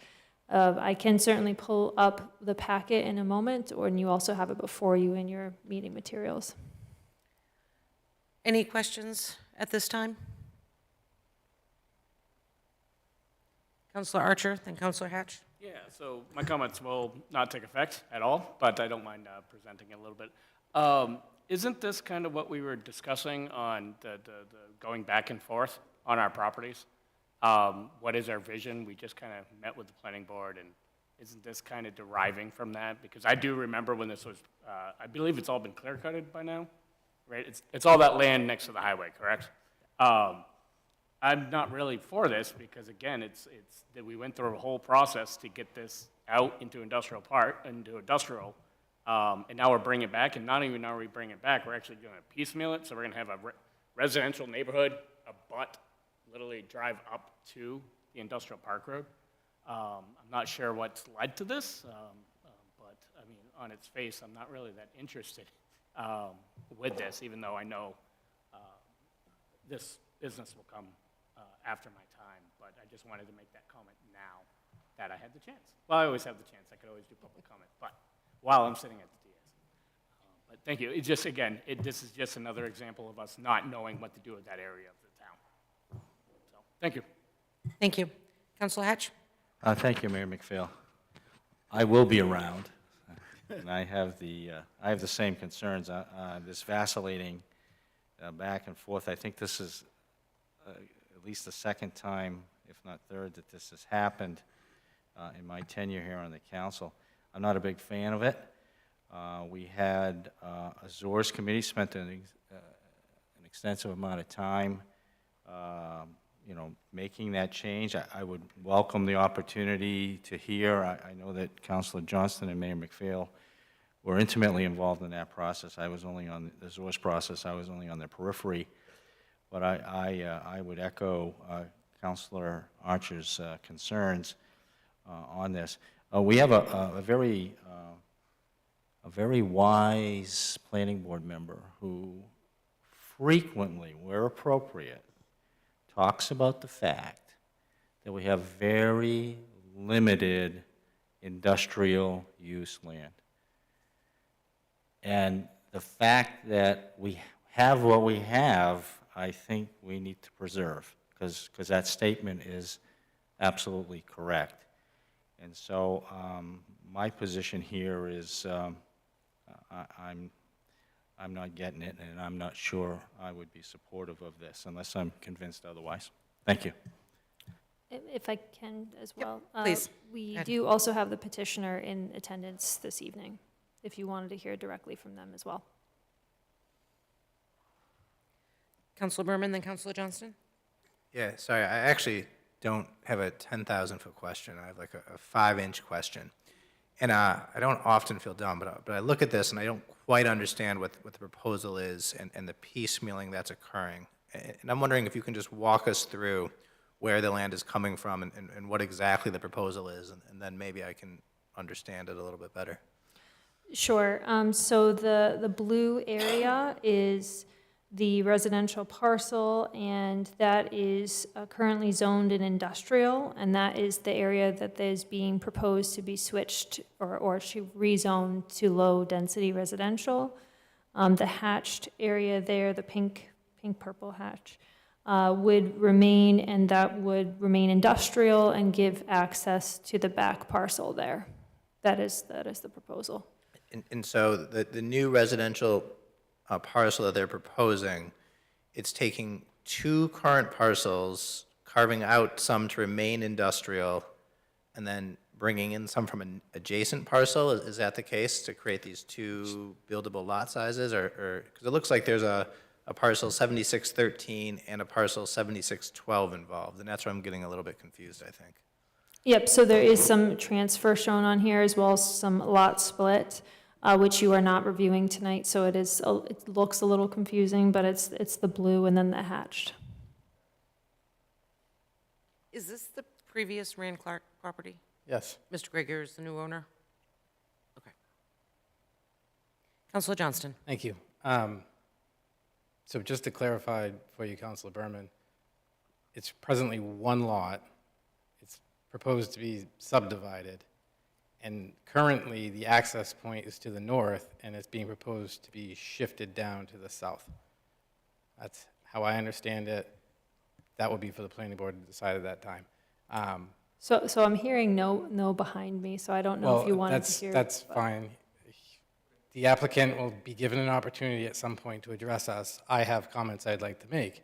I can certainly pull up the packet in a moment, and you also have it before you in your meeting materials. Any questions at this time? Councilor Archer, then Councilor Hatch. Yeah, so my comments will not take effect at all, but I don't mind presenting it a little bit. Isn't this kind of what we were discussing on the going back and forth on our properties? What is our vision? We just kind of met with the planning board, and isn't this kind of deriving from that? Because I do remember when this was, I believe it's all been clear-cutted by now, right? It's all that land next to the highway, correct? I'm not really for this because, again, it's that we went through a whole process to get this out into industrial, and now we're bringing it back, and not even are we bringing it back, we're actually going to piecemeal it, so we're going to have a residential neighborhood, literally drive up to the industrial park road. I'm not sure what's led to this, but, I mean, on its face, I'm not really that interested with this, even though I know this business will come after my time, but I just wanted to make that comment now that I had the chance. Well, I always have the chance. I could always do public comment, but while I'm sitting at the DS. But thank you. It just, again, this is just another example of us not knowing what to do with that area of the town. So, thank you. Thank you. Councilor Hatch? Thank you, Mayor McPhail. I will be around, and I have the same concerns. This vacillating back and forth. I think this is at least the second time, if not third, that this has happened in my tenure here on the council. I'm not a big fan of it. We had a Azores committee spent an extensive amount of time, making that change. I would welcome the opportunity to hear. I know that Councilor Johnston and Mayor McPhail were intimately involved in that process. I was only on the Azores process. I was only on the periphery. But I would echo Councilor Archer's concerns on this. We have a very wise planning board member who frequently, where appropriate, talks about the fact that we have very limited industrial use land. And the fact that we have what we have, I think we need to preserve, because that statement is absolutely correct. And so my position here is I'm not getting it, and I'm not sure I would be supportive of this unless I'm convinced otherwise. Thank you. If I can as well. please. We Go ahead. do also have the petitioner in attendance this evening, if you wanted to hear directly from them as well. Councilor Berman, then Councilor Johnston. Yeah, sorry, I actually don't have a 10,000-foot question. I have like a 5-inch question. And I don't often feel dumb, but I look at this and I don't quite understand what the proposal is and the piecemealing that's occurring. And I'm wondering if you can just walk us through where the land is coming from and what exactly the proposal is, and then maybe I can understand it a little bit better. Sure. So the blue area is the residential parcel, and that is currently zoned in industrial, and that is the area that is being proposed to be switched or to rezone to low-density residential. The hatched area there, the pink-purple hatch, would remain, and that would remain industrial and give access to the back parcel there. That is the proposal. And so the new residential parcel that they're proposing, it's taking 2 current parcels, carving out some to remain industrial, and then bringing in some from an adjacent parcel. Is that the case, to create these 2 buildable lot sizes? Or because it looks like there's a a parcel 7613 and a parcel 7612 involved, and that's where I'm getting a little bit confused, I think. Yep, so there is some transfer shown on here as well as some lot split, which you are not reviewing tonight, so it looks a little confusing, but it's the blue and then the hatched. Is this the previous Rand Clark property? Yes. Mr. Greger is the new owner? Okay. Councilor Johnston? Thank you. So just to clarify for you, Councilor Berman, it's presently one lot. It's proposed to be subdivided. And currently, the access point is to the north, and it's being proposed to be shifted down to the south. That's how I understand it. That would be for the planning board to decide at that time. So I'm hearing no behind me, so I don't know if you wanted to hear. That's fine. The applicant will be given an opportunity at some point to address us. I have comments I'd like to make.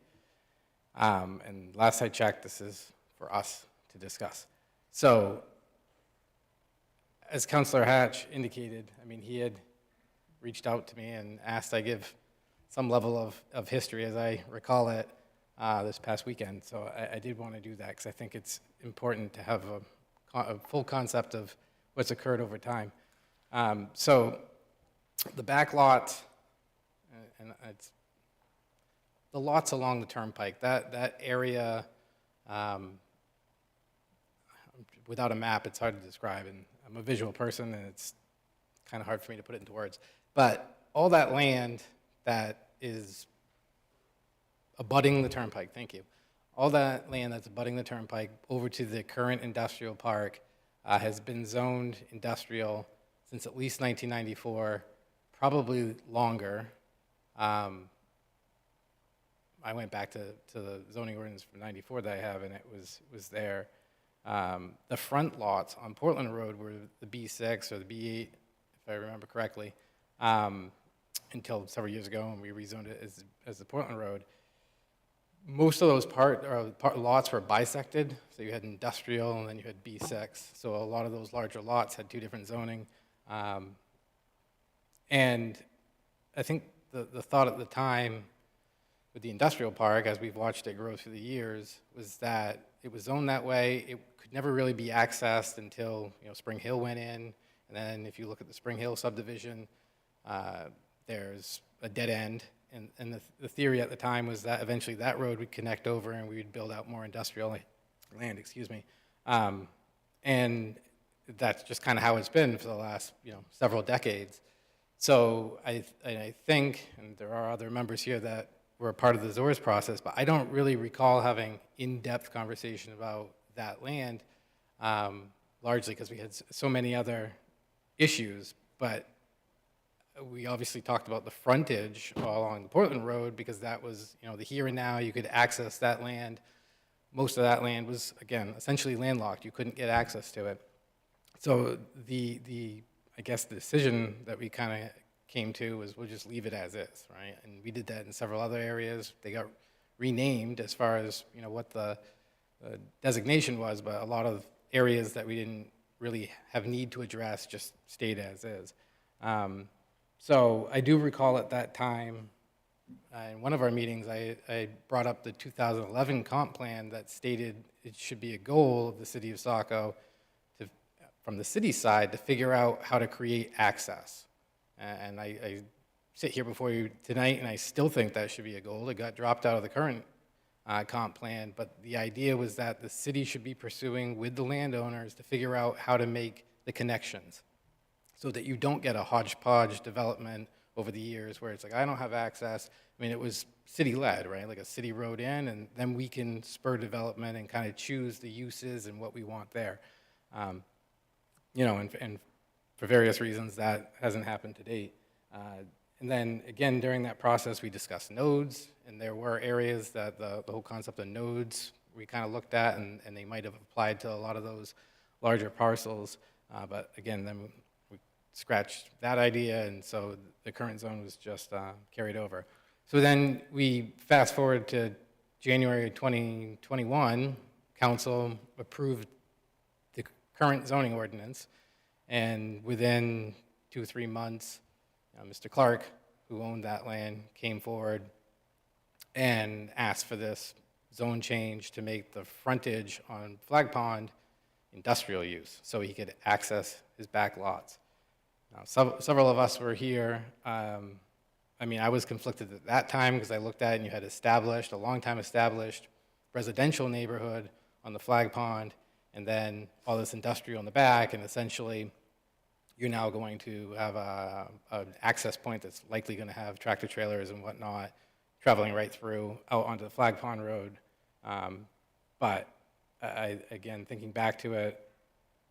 And last I checked, this is for us to discuss. So, as Councilor Hatch indicated, I mean, he had reached out to me and asked I give some level of history, as I recall it, this past weekend. So I did want to do that because I think it's important to have a full concept of what's occurred over time. So the back lot, and it's the lots along the turnpike, that area, without a map, it's hard to describe, and I'm a visual person, and it's kind of hard for me to put it into words. But all that land that is abutting the turnpike, thank you. All that land that's abutting the turnpike over to the current industrial park has been zoned industrial since at least 1994, probably longer. I went back to the zoning ordinance from '94 that I have, and it was there. The front lots on Portland Road were the B6 or the B8, if I remember correctly, until several years ago, and we rezoned it as the Portland Road. Most of those lots were bisected, so you had industrial and then you had B6. So a lot of those larger lots had two different zoning. And I think the thought at the time with the industrial park, as we've watched it grow through the years, was that it was zoned that way. It could never really be accessed until Spring Hill went in. And then if you look at the Spring Hill subdivision, there's a dead end. And the theory at the time was that eventually that road would connect over and we would build out more industrial land, and that's just kind of how it's been for the last several decades. So I think, and there are other members here that were a part of the ZORS process, but I don't really recall having in-depth conversation about that land, largely because we had so many other issues. But we obviously talked about the frontage along the Portland Road because that was, the here and now. You could access that land. Most of that land was, again, essentially landlocked. You couldn't get access to it. So I guess the decision that we kind of came to was we'll just leave it as is, right? And we did that in several other areas. They got renamed as far as, what the designation was, but a lot of areas that we didn't really have need to address just stayed as is. So I do recall at that time, in one of our meetings, I brought up the 2011 comp plan that stated it should be a goal of the city of Saco, from the city side, to figure out how to create access. And I sit here before you tonight, and I still think that should be a goal. It got dropped out of the current comp plan, but the idea was that the city should be pursuing with the landowners to figure out how to make the connections, so that you don't get a hodgepodge development over the years where it's like, I don't have access. I mean, it was city-led, right? Like a city road in, and then we can spur development and kind of choose the uses and what we want there. And for various reasons, that hasn't happened to date. And then, again, during that process, we discussed nodes, and there were areas that the whole concept of nodes we kind of looked at, and they might have applied to a lot of those larger parcels. But again, then we scratched that idea, and so the current zone was just carried over. So then we fast forward to January 2021, council approved the current zoning ordinance, and within 2 or 3 months, Mr. Clark, who owned that land, came forward and asked for this zone change to make the frontage on Flag Pond industrial use, so he could access his back lots. Now, several of us were here. I mean, I was conflicted at that time because I looked at it and you had established, a long time established residential neighborhood on the Flag Pond, and then all this industrial in the back, and essentially you're now going to have an access point that's likely going to have tractor trailers and whatnot traveling right through out onto the Flag Pond Road. But again, thinking back to it,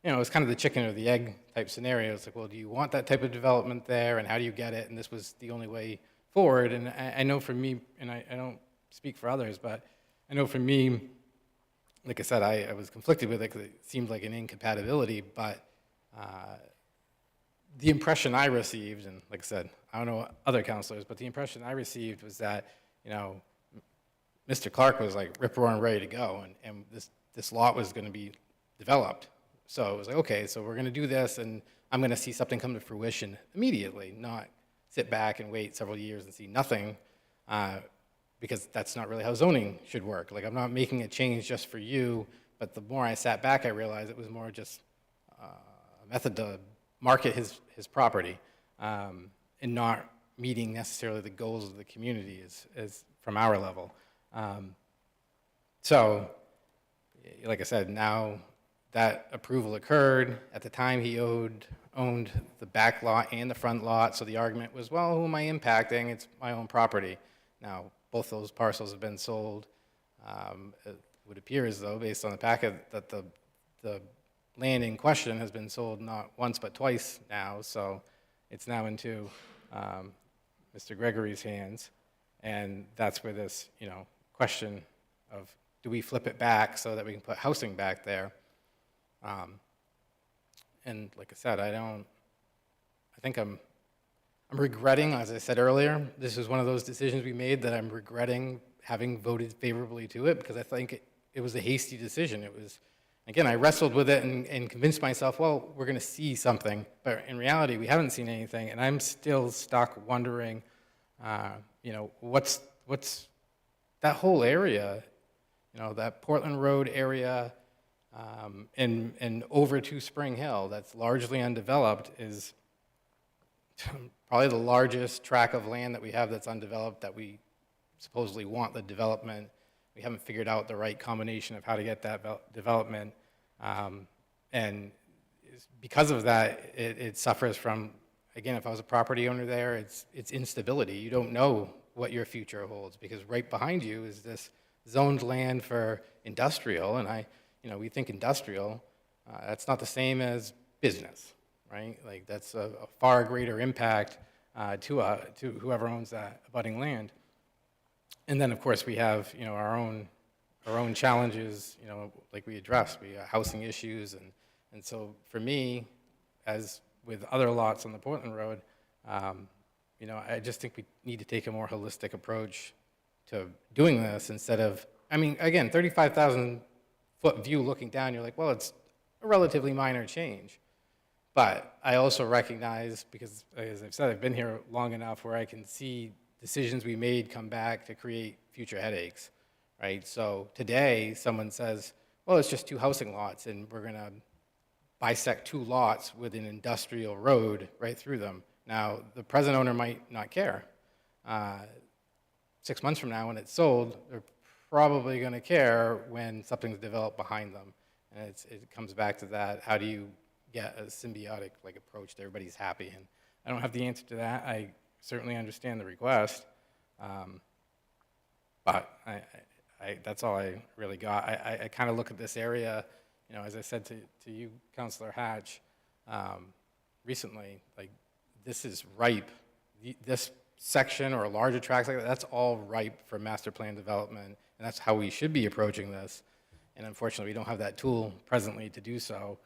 you know, it's kind of the chicken or the egg type scenario. It's like, well, do you want that type of development there, and how do you get it? And this was the only way forward. And I know for me, and I don't speak for others, but I know for me, like I said, I was conflicted with it because it seemed like an incompatibility, but the impression I received, and like I said, I don't know other counselors, but the impression I received was that, you know, Mr. Clark was like rip-roaring ready to go, and this lot was going to be developed. So it was like, okay, so we're going to do this, and I'm going to see something come to fruition immediately, not sit back and wait several years and see nothing, because that's not really how zoning should work. Like, I'm not making a change just for you, but the more I sat back, I realized it was more just a method to market his property, and not meeting necessarily the goals of the community as from our level. So, like I said, now that approval occurred. At the time, he owned the back lot and the front lot, so the argument was, well, who am I impacting? It's my own property. Now, both those parcels have been sold. It would appear as though, based on the packet, that the land in question has been sold not once but twice now, so it's now into Mr. Gregory's hands, and that's where this, you know, question of do we flip it back so that we can put housing back there? And like I said, I think I'm regretting, as I said earlier, this is one of those decisions we made that I'm regretting having voted favorably to it, because I think it was a hasty decision. It was, again, I wrestled with it and convinced myself, well, we're going to see something, but in reality, we haven't seen anything, and I'm still stuck wondering, you know, what's that whole area, you know, that Portland Road area, and over to Spring Hill, that's largely undeveloped, is probably the largest tract of land that we have that's undeveloped, that we supposedly want the development. We haven't figured out the right combination of how to get that development. And because of that, it suffers from, again, if I was a property owner there, it's instability. You don't know what your future holds, because right behind you is this zoned land for industrial, and you know, we think industrial, that's not the same as business, right? Like, that's a far greater impact to whoever owns that abutting land. And then, of course, we have, you know, our own challenges, you know, like we addressed. We got housing issues, and so for me, as with other lots on the Portland Road, you know, I just think we need to take a more holistic approach to doing this instead of, I mean, again, 35,000-foot view looking down, you're like, well, it's a relatively minor change. But I also recognize, because as I've said, I've been here long enough where I can see decisions we made come back to create future headaches, right? So today, someone says, well, it's just 2 housing lots, and we're going to bisect 2 lots with an industrial road right through them. Now, the present owner might not care. 6 months from now, when it's sold, they're probably going to care when something's developed behind them. And it comes back to that, how do you get a symbiotic approach that everybody's happy? And I don't have the answer to that. I certainly understand the request, but that's all I really got. I kind of look at this area, you know, as I said to you, Councilor Hatch, recently, like, this is ripe. This section or larger tracts like that, that's all ripe for master plan development, and that's how we should be approaching this. And unfortunately, we don't have that tool presently to do so,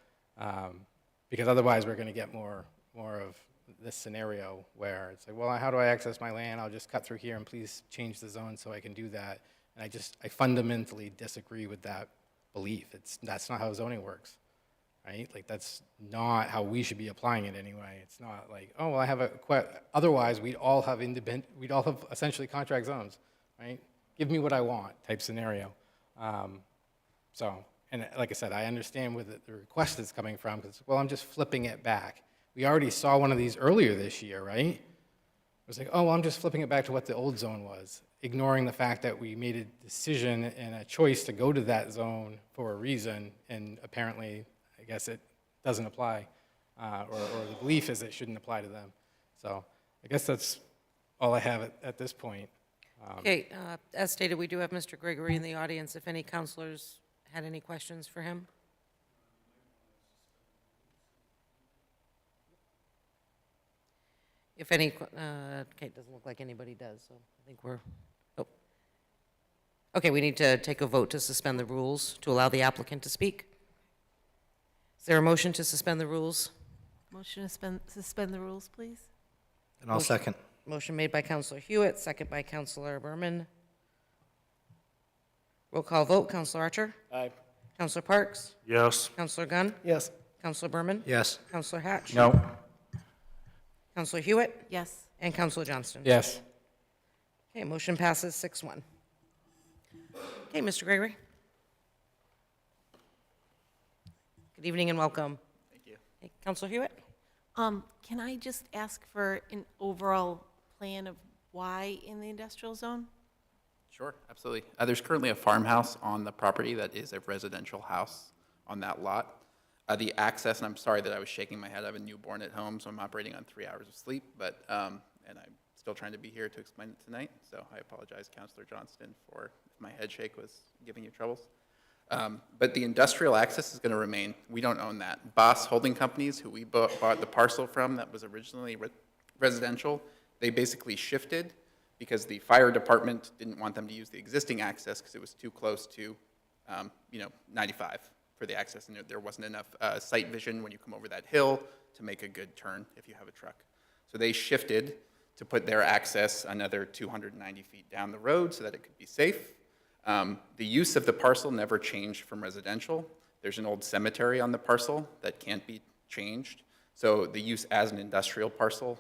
because otherwise we're going to get more of this scenario where it's like, well, how do I access my land? I'll just cut through here and please change the zone so I can do that. And I fundamentally disagree with that belief. That's not how zoning works, right? Like, that's not how we should be applying it anyway. It's not like, oh, well, I have otherwise we'd all have essentially contract zones, right? give me what I want type scenario. So, and like I said, I understand where the request is coming from, because, well, I'm just flipping it back. We already saw one of these earlier this year, right? It was like, oh, well, I'm just flipping it back to what the old zone was, ignoring the fact that we made a decision and a choice to go to that zone for a reason, and apparently, I guess it doesn't apply, or the belief is it shouldn't apply to them. So I guess that's all I have at this point. Okay, as stated, we do have Mr. Gregory in the audience. If any counselors had any questions for him? If any, okay, it doesn't look like anybody does, so I think we're, oh. Okay, we need to take a vote to suspend the rules to allow the applicant to speak. Is there a motion to suspend the rules? Motion to suspend the rules, please? And I'll second. Motion made by Counselor Hewitt, second by Counselor Berman. Roll call vote, Counselor Archer? Aye. Counselor Parks? Yes. Counselor Gunn? Yes. Counselor Berman? Yes. Counselor Hatch? No. Counselor Hewitt? Yes. And Counselor Johnston? Yes. Okay, motion passes 6-1. Okay, Mr. Gregory? Good evening and welcome. Thank you. Hey, Counselor Hewitt? Can I just ask for an overall plan of why in the industrial zone? Sure, absolutely. There's currently a farmhouse on the property that is a residential house on that lot. The access, and I'm sorry that I was shaking my head, I have a newborn at home, so I'm operating on 3 hours of sleep, but, and I'm still trying to be here to explain it tonight, so I apologize, Councilor Johnston, for if my head shake was giving you troubles. But the industrial access is going to remain. We don't own that. Boss Holding Companies, who we bought the parcel from that was originally residential, they basically shifted because the fire department didn't want them to use the existing access because it was too close to, 95 for the access, and there wasn't enough sight vision when you come over that hill to make a good turn if you have a truck. So they shifted to put their access another 290 feet down the road so that it could be safe. The use of the parcel never changed from residential. There's an old cemetery on the parcel that can't be changed. So the use as an industrial parcel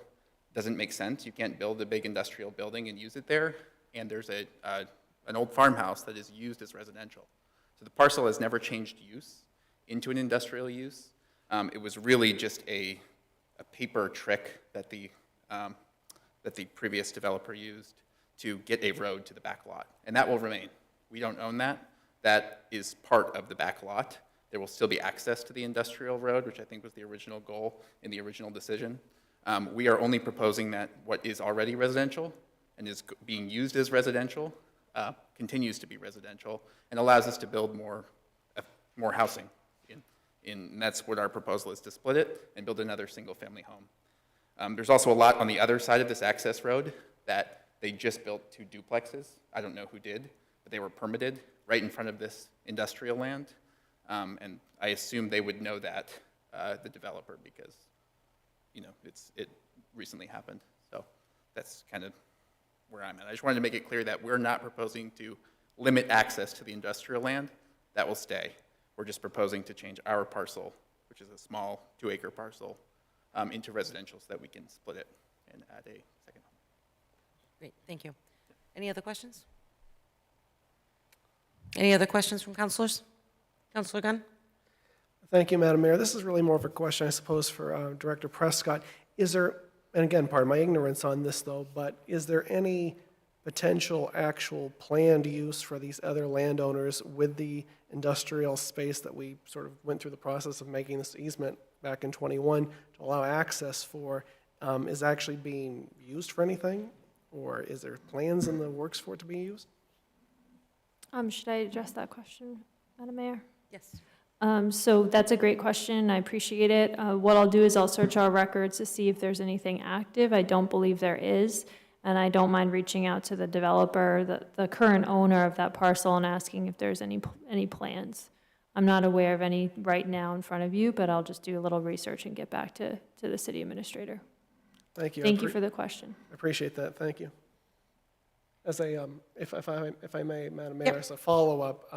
doesn't make sense. You can't build a big industrial building and use it there. And there's an old farmhouse that is used as residential. So the parcel has never changed use into an industrial use. It was really just a paper trick that the previous developer used to get a road to the back lot. And that will remain. We don't own that. That is part of the back lot. There will still be access to the industrial road, which I think was the original goal in the original decision. We are only proposing that what is already residential and is being used as residential continues to be residential and allows us to build more housing. And that's what our proposal is, to split it and build another single-family home. There's also a lot on the other side of this access road that they just built 2 duplexes. I don't know who did, but they were permitted right in front of this industrial land. And I assume they would know that, the developer, because, it recently happened. So that's kind of where I'm at. I just wanted to make it clear that we're not proposing to limit access to the industrial land. That will stay. We're just proposing to change our parcel, which is a small 2-acre parcel, into residential so that we can split it and add a second home. Great, thank you. Any other questions? Any other questions from councilors? Counselor Gunn? Thank you, Madam Mayor. This is really more of a question, I suppose, for Director Prescott. Is there, and again, pardon my ignorance on this, though, but is there any potential actual planned use for these other landowners with the industrial space that we sort of went through the process of making this easement back in '21 to allow access for, is actually being used for anything? Or is there plans in the works for it to be used? Should I address that question, Madam Mayor? Yes. So that's a great question. I appreciate it. What I'll do is I'll search our records to see if there's anything active. I don't believe there is. And I don't mind reaching out to the developer, the current owner of that parcel, and asking if there's any plans. I'm not aware of any right now in front of you, but I'll just do a little research and get back to the city administrator. Thank you. Thank you for the question. I appreciate that. Thank you. As a, if I may, Madam Mayor, Yep. as a follow-up,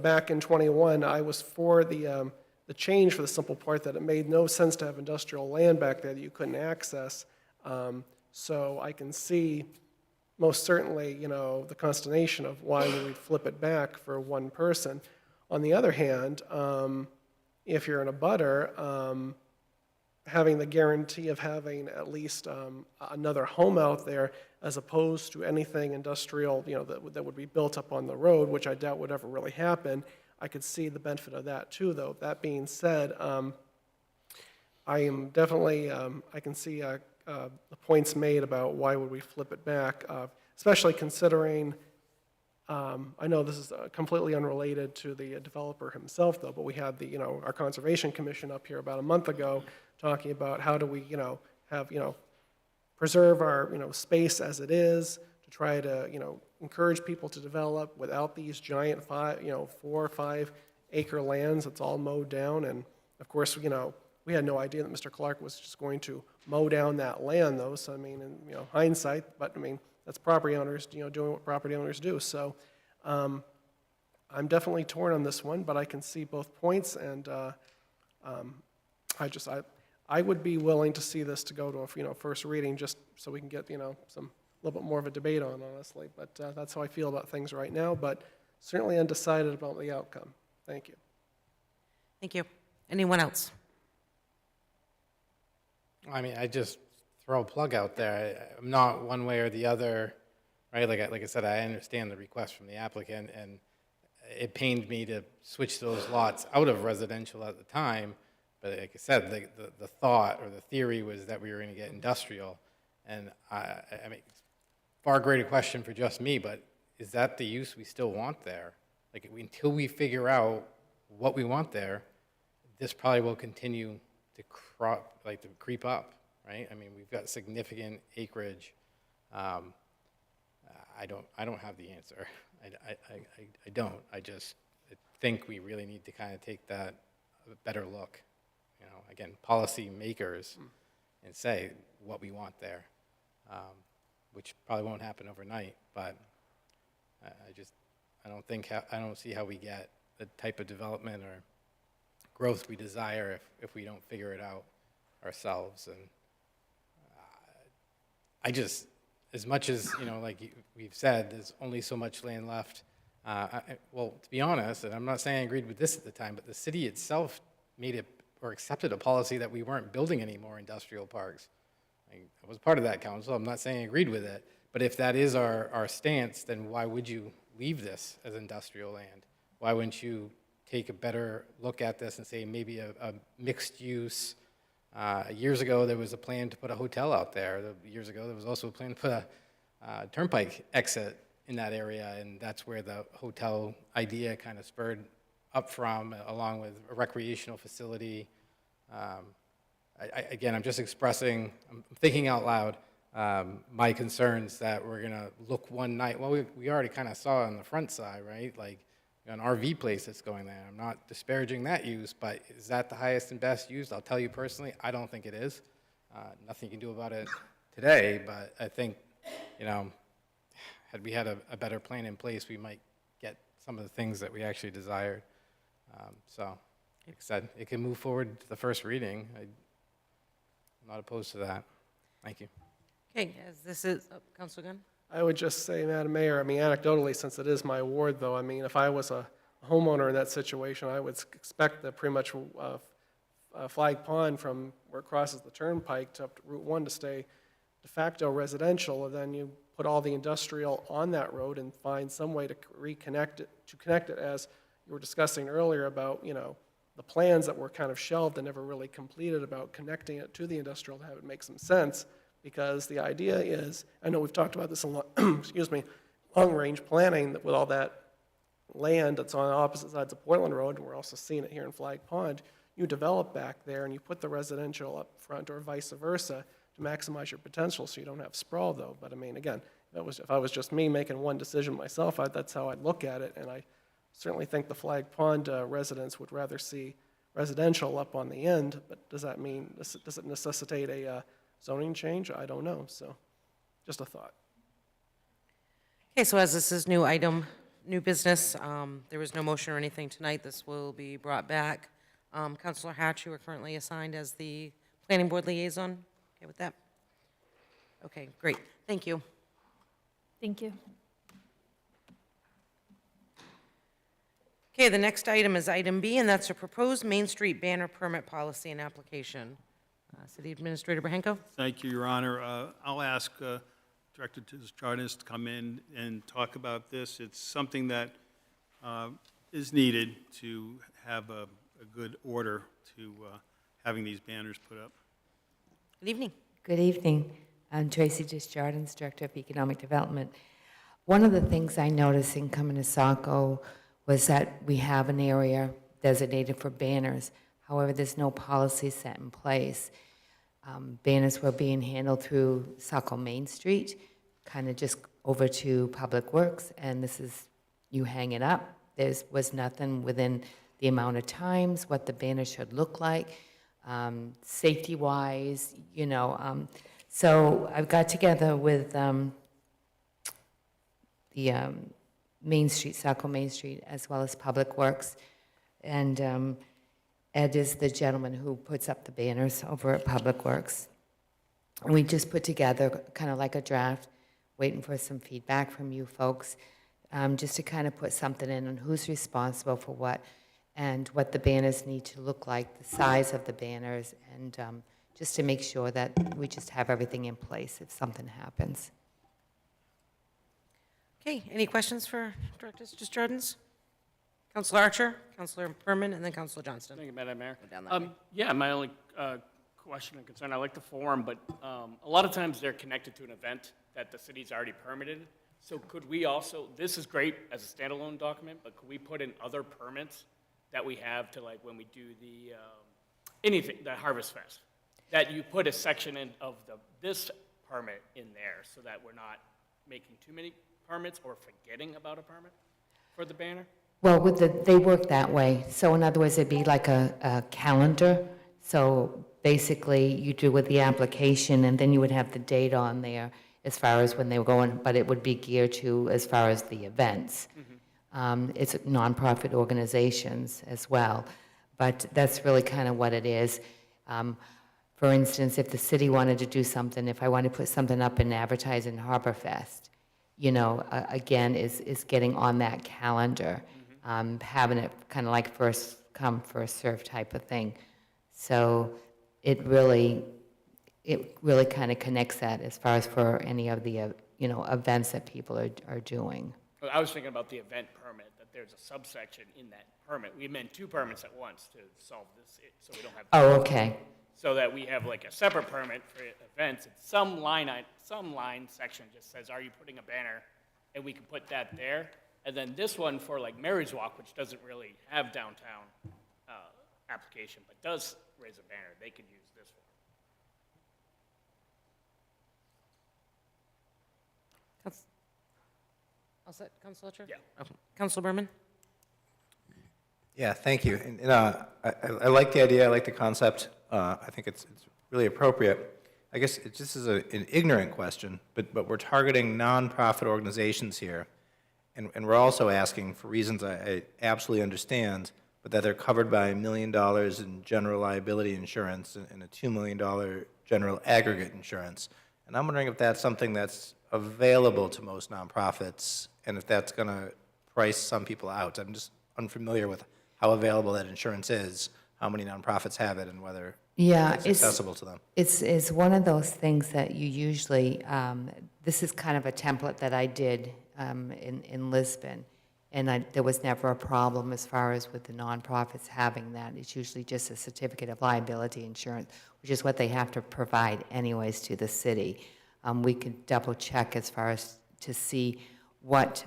back in '21, I was for the change for the simple part that it made no sense to have industrial land back there that you couldn't access. So I can see, most certainly, you know, the consternation of why would we flip it back for one person. On the other hand, if you're in a butter, having the guarantee of having at least another home out there as opposed to anything industrial, you know, that would be built up on the road, which I doubt would ever really happen, I could see the benefit of that too, though. That being said, I am definitely, I can see the points made about why would we flip it back, especially considering, I know this is completely unrelated to the developer himself, though, but we had the, you know, our Conservation Commission up here about a month ago talking about how do we, you know, have, you know, preserve our, you know, space as it is to try to, you know, encourage people to develop without these giant 4 or 5 acre lands that's all mowed down. And of course, you know, we had no idea that Mr. Clark was just going to mow down that land, though. So I mean, in, you know, hindsight, but I mean, that's property owners, you know, doing what property owners do. So I'm definitely torn on this one, but I can see both points, and I would be willing to see this to go to a, you know, first reading, just so we can get, you know, a little bit more of a debate on, honestly. But that's how I feel about things right now, but certainly undecided about the outcome. Thank you. Thank you. Anyone else? I mean, I just throw a plug out there. I'm not one way or the other, right? Like I said, I understand the request from the applicant, and it pained me to switch those lots out of residential at the time. But like I said, the thought or the theory was that we were going to get industrial. And I mean, far greater question for just me, but is that the use we still want there? Like, until we figure out what we want there, this probably will continue to creep up, right? I mean, we've got significant acreage. I don't have the answer. I don't. I think we really need to kind of take that a better look. You know, again, policy makers, and say what we want there, which probably won't happen overnight. But I don't see how we get the type of development or growth we desire if we don't figure it out ourselves. And as much as, you know, like we've said, there's only so much land left. Well, to be honest, and I'm not saying I agreed with this at the time, but the city itself made it or accepted a policy that we weren't building any more industrial parks. I was part of that council. I'm not saying I agreed with it, but if that is our stance, then why would you leave this as industrial land? Why wouldn't you take a better look at this and say maybe a mixed use? Years ago, there was a plan to put a hotel out there. Years ago, there was also a plan to put a turnpike exit in that area, and that's where the hotel idea kind of spurred up from, along with a recreational facility. Again, I'm just expressing, I'm thinking out loud, my concerns that we're going to look one night. Well, we already kind of saw on the front side, right? Like an RV place that's going there. I'm not disparaging that use, but is that the highest and best use? I'll tell you personally, I don't think it is. Nothing you can do about it today, but I think, you know, had we had a better plan in place, we might get some of the things that we actually desired. So, like I said, it can move forward to the first reading. I'm not opposed to that. Thank you. Okay, as this is, Councilor Gunn? I would just say, Madam Mayor, I mean, anecdotally, since it is my ward, though, I mean, if I was a homeowner in that situation, I would expect that pretty much Flag Pond from where it crosses the turnpike to up to Route 1 to stay de facto residential, and then you put all the industrial on that road and find some way to reconnect it, as you were discussing earlier about, you know, the plans that were kind of shelved and never really completed about connecting it to the industrial to have it make some sense. Because the idea is, I know we've talked about this a lot, excuse me, long-range planning with all that land that's on opposite sides of Portland Road, and we're also seeing it here in Flag Pond. You develop back there and you put the residential up front, or vice versa, to maximize your potential so you don't have sprawl, though. But I mean, again, if I was just me making one decision myself, that's how I'd look at it. And I certainly think the Flag Pond residents would rather see residential up on the end. But does that mean, does it necessitate a zoning change? I don't know. So just a thought. Okay, so as this is new item, new business, there was no motion or anything tonight. This will be brought back. Councilor Hatch, you are currently assigned as the planning board liaison. Okay with that? Okay, great. Thank you. Thank you. Okay, the next item is item B, and that's a proposed Main Street banner permit policy and application. City Administrator Brahenko? Thank you, Your Honor. I'll ask Director Desjardins to come in and talk about this. It's something that is needed to have a good order to having these banners put up. Good evening. Good evening. I'm Tracy Desjardins, Director of Economic Development. One of the things I noticed in coming to Saco was that we have an area designated for banners. However, there's no policy set in place. Banners were being handled through Saco Main Street, kind of just over to Public Works, and this is, you hang it up. There was nothing within the amount of times, what the banner should look like, safety-wise, you know. So I've got together with the Main Street, Saco Main Street, as well as Public Works, and Ed is the gentleman who puts up the banners over at Public Works. And we just put together kind of like a draft, waiting for some feedback from you folks, just to kind of put something in on who's responsible for what and what the banners need to look like, the size of the banners, and just to make sure that we just have everything in place if something happens. Okay, any questions for Director Desjardins? Councilor Archer, Councilor Berman, and then Councilor Johnston. Thank you, Madam Mayor. Go down that way. Yeah, my only question and concern, I like the form, but a lot of times they're connected to an event that the city's already permitted. So could we also, this is great as a standalone document, but could we put in other permits that we have to, like, when we do the, anything, the Harvest Fest? That you put a section in of this permit in there so that we're not making too many permits or forgetting about a permit for the banner? Well, they work that way. So in other words, it'd be like a calendar. So basically, you do with the application, and then you would have the date on there as far as when they were going, but it would be geared to as far as the events. It's nonprofit organizations as well, but that's really kind of what it is. For instance, if the city wanted to do something, if I wanted to put something up and advertise in Harbor Fest, you know, again, is getting on that calendar, having it kind of like first come, first serve type of thing. So it really kind of connects that as far as for any of the, you know, events that people are doing. Well, I was thinking about the event permit, that there's a subsection in that permit. We meant 2 permits at once to solve this, so we don't have. Oh, okay. So that we have like a separate permit for events, and some line section just says, are you putting a banner? And we can put that there. And then this one for like Mary's Walk, which doesn't really have downtown application, but does raise a banner, they could use this one. All set, Councilor Archer? Yeah. Okay. Councilor Berman? Yeah, thank you. And I like the idea, I like the concept. I think it's really appropriate. I guess it just is an ignorant question, but we're targeting nonprofit organizations here, and we're also asking for reasons I absolutely understand, but that they're covered by $1 million in general liability insurance and a $2 million general aggregate insurance. And I'm wondering if that's something that's available to most nonprofits, and if that's going to price some people out. I'm just unfamiliar with how available that insurance is, how many nonprofits have it, and whether it's accessible to them. It's one of those things that you usually, this is kind of a template that I did in Lisbon, and there was never a problem as far as with the nonprofits having that. It's usually just a certificate of liability insurance, which is what they have to provide anyways to the city. We could double check as far as to see what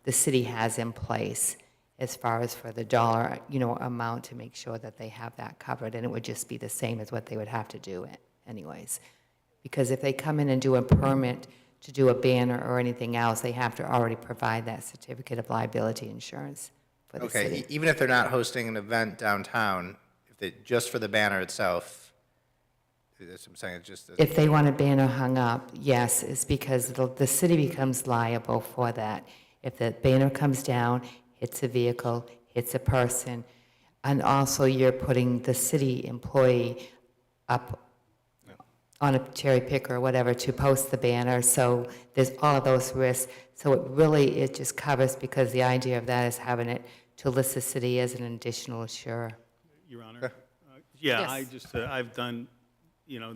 the city has in place as far as for the dollar, you know, amount to make sure that they have that covered, and it would just be the same as what they would have to do anyways. Because if they come in and do a permit to do a banner or anything else, they have to already provide that certificate of liability insurance for the city. Okay, even if they're not hosting an event downtown, if they, just for the banner itself, that's what I'm saying, it's just. If they want a banner hung up, yes, it's because the city becomes liable for that. If the banner comes down, hits a vehicle, hits a person, and also you're putting the city employee up on a cherry picker or whatever to post the banner, so there's all of those risks. So it just covers, because the idea of that is having it to list the city as an additional insurer. Your Honor? Yeah, Yes. I just, I've done,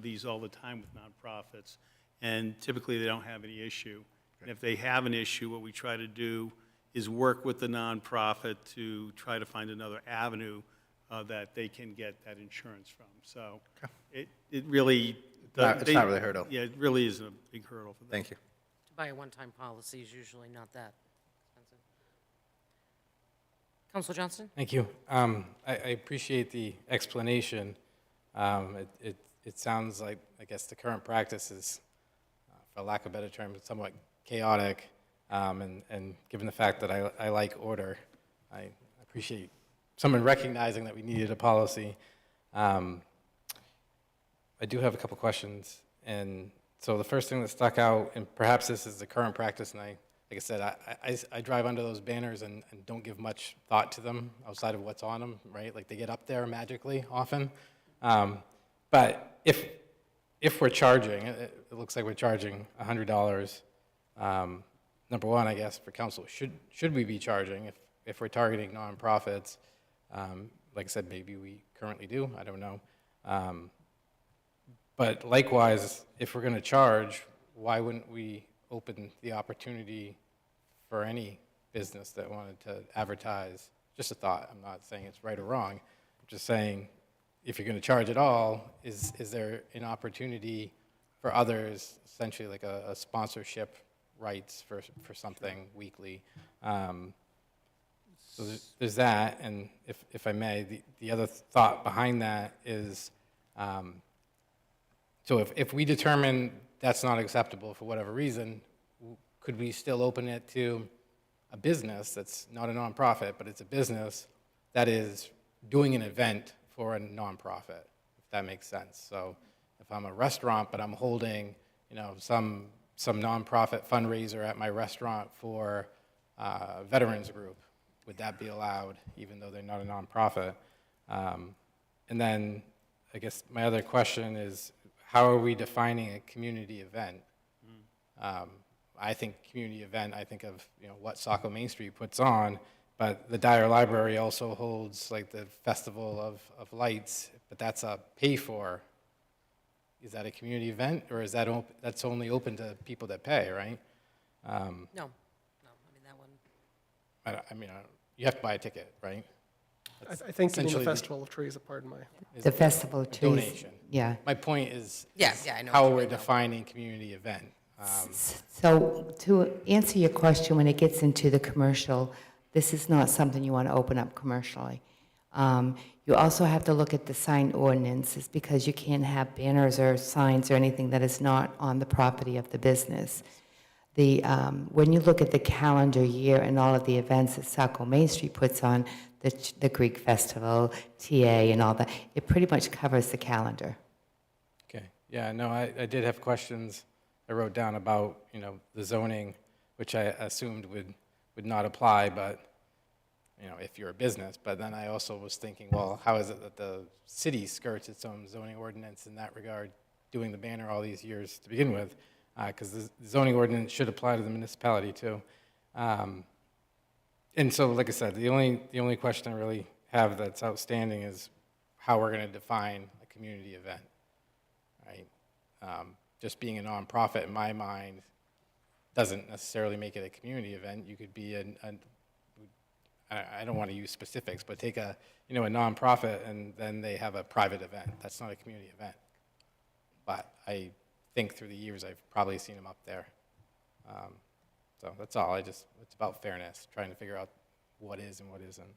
these all the time with nonprofits, and typically they don't have any issue. And if they have an issue, what we try to do is work with the nonprofit to try to find another avenue that they can get that insurance from. So it really. It's not really a hurdle. Yeah, it really isn't a big hurdle for them. Thank you. To buy a one-time policy is usually not that expensive. Counselor Johnston? Thank you. I appreciate the explanation. It sounds like, I guess, the current practice is, for lack of a better term, somewhat chaotic. And given the fact that I like order, I appreciate someone recognizing that we needed a policy. I do have a couple questions. And so the first thing that stuck out, and perhaps this is the current practice, and like I said, I drive under those banners and don't give much thought to them outside of what's on them, right? Like they get up there magically often. But if we're charging, it looks like we're charging $100. Number one, I guess, for council, should we be charging if we're targeting nonprofits? Like I said, maybe we currently do, I don't know. But likewise, if we're going to charge, why wouldn't we open the opportunity for any business that wanted to advertise? Just a thought. I'm not saying it's right or wrong. I'm just saying, if you're going to charge at all, is there an opportunity for others, essentially like a sponsorship rights for something weekly? So there's that, and if I may, the other thought behind that is, so if we determine that's not acceptable for whatever reason, could we still open it to a business that's not a nonprofit, but it's a business that is doing an event for a nonprofit, if that makes sense? So if I'm a restaurant, but I'm holding, some nonprofit fundraiser at my restaurant for a veterans group, would that be allowed, even though they're not a nonprofit? And then I guess my other question is, how are we defining a community event? I think community event, I think of what Saco Main Street puts on, but the Dyer Library also holds like the Festival of Lights, but that's a pay for. Is that a community event, or is that that's only open to people that pay, right? No, I mean, that one. You have to buy a ticket, right? I think you mean the essentially Festival of Trees, pardon my. The Festival of Trees. Donation. Yeah. My point is, Yeah, I know how what you we're mean, though. defining community event. So to answer your question, when it gets into the commercial, this is not something you want to open up commercially. You also have to look at the sign ordinances, because you can't have banners or signs or anything that is not on the property of the business. When you look at the calendar year and all of the events that Saco Main Street puts on, the Greek Festival, TA and all that, it pretty much covers the calendar. Okay, yeah, no, I did have questions I wrote down about, the zoning, which I assumed would not apply, but, if you're a business. But then I also was thinking, well, how is it that the city skirts its own zoning ordinance in that regard, doing the banner all these years to begin with? Because the zoning ordinance should apply to the municipality too. And so, like I said, the only question I really have that's outstanding is how we're going to define a community event, right? Just being a nonprofit, in my mind, doesn't necessarily make it a community event. You could be I don't want to use specifics, but take a nonprofit and then they have a private event. That's not a community event. But I think through the years I've probably seen them up there. So that's all. It's about fairness, trying to figure out what is and what isn't.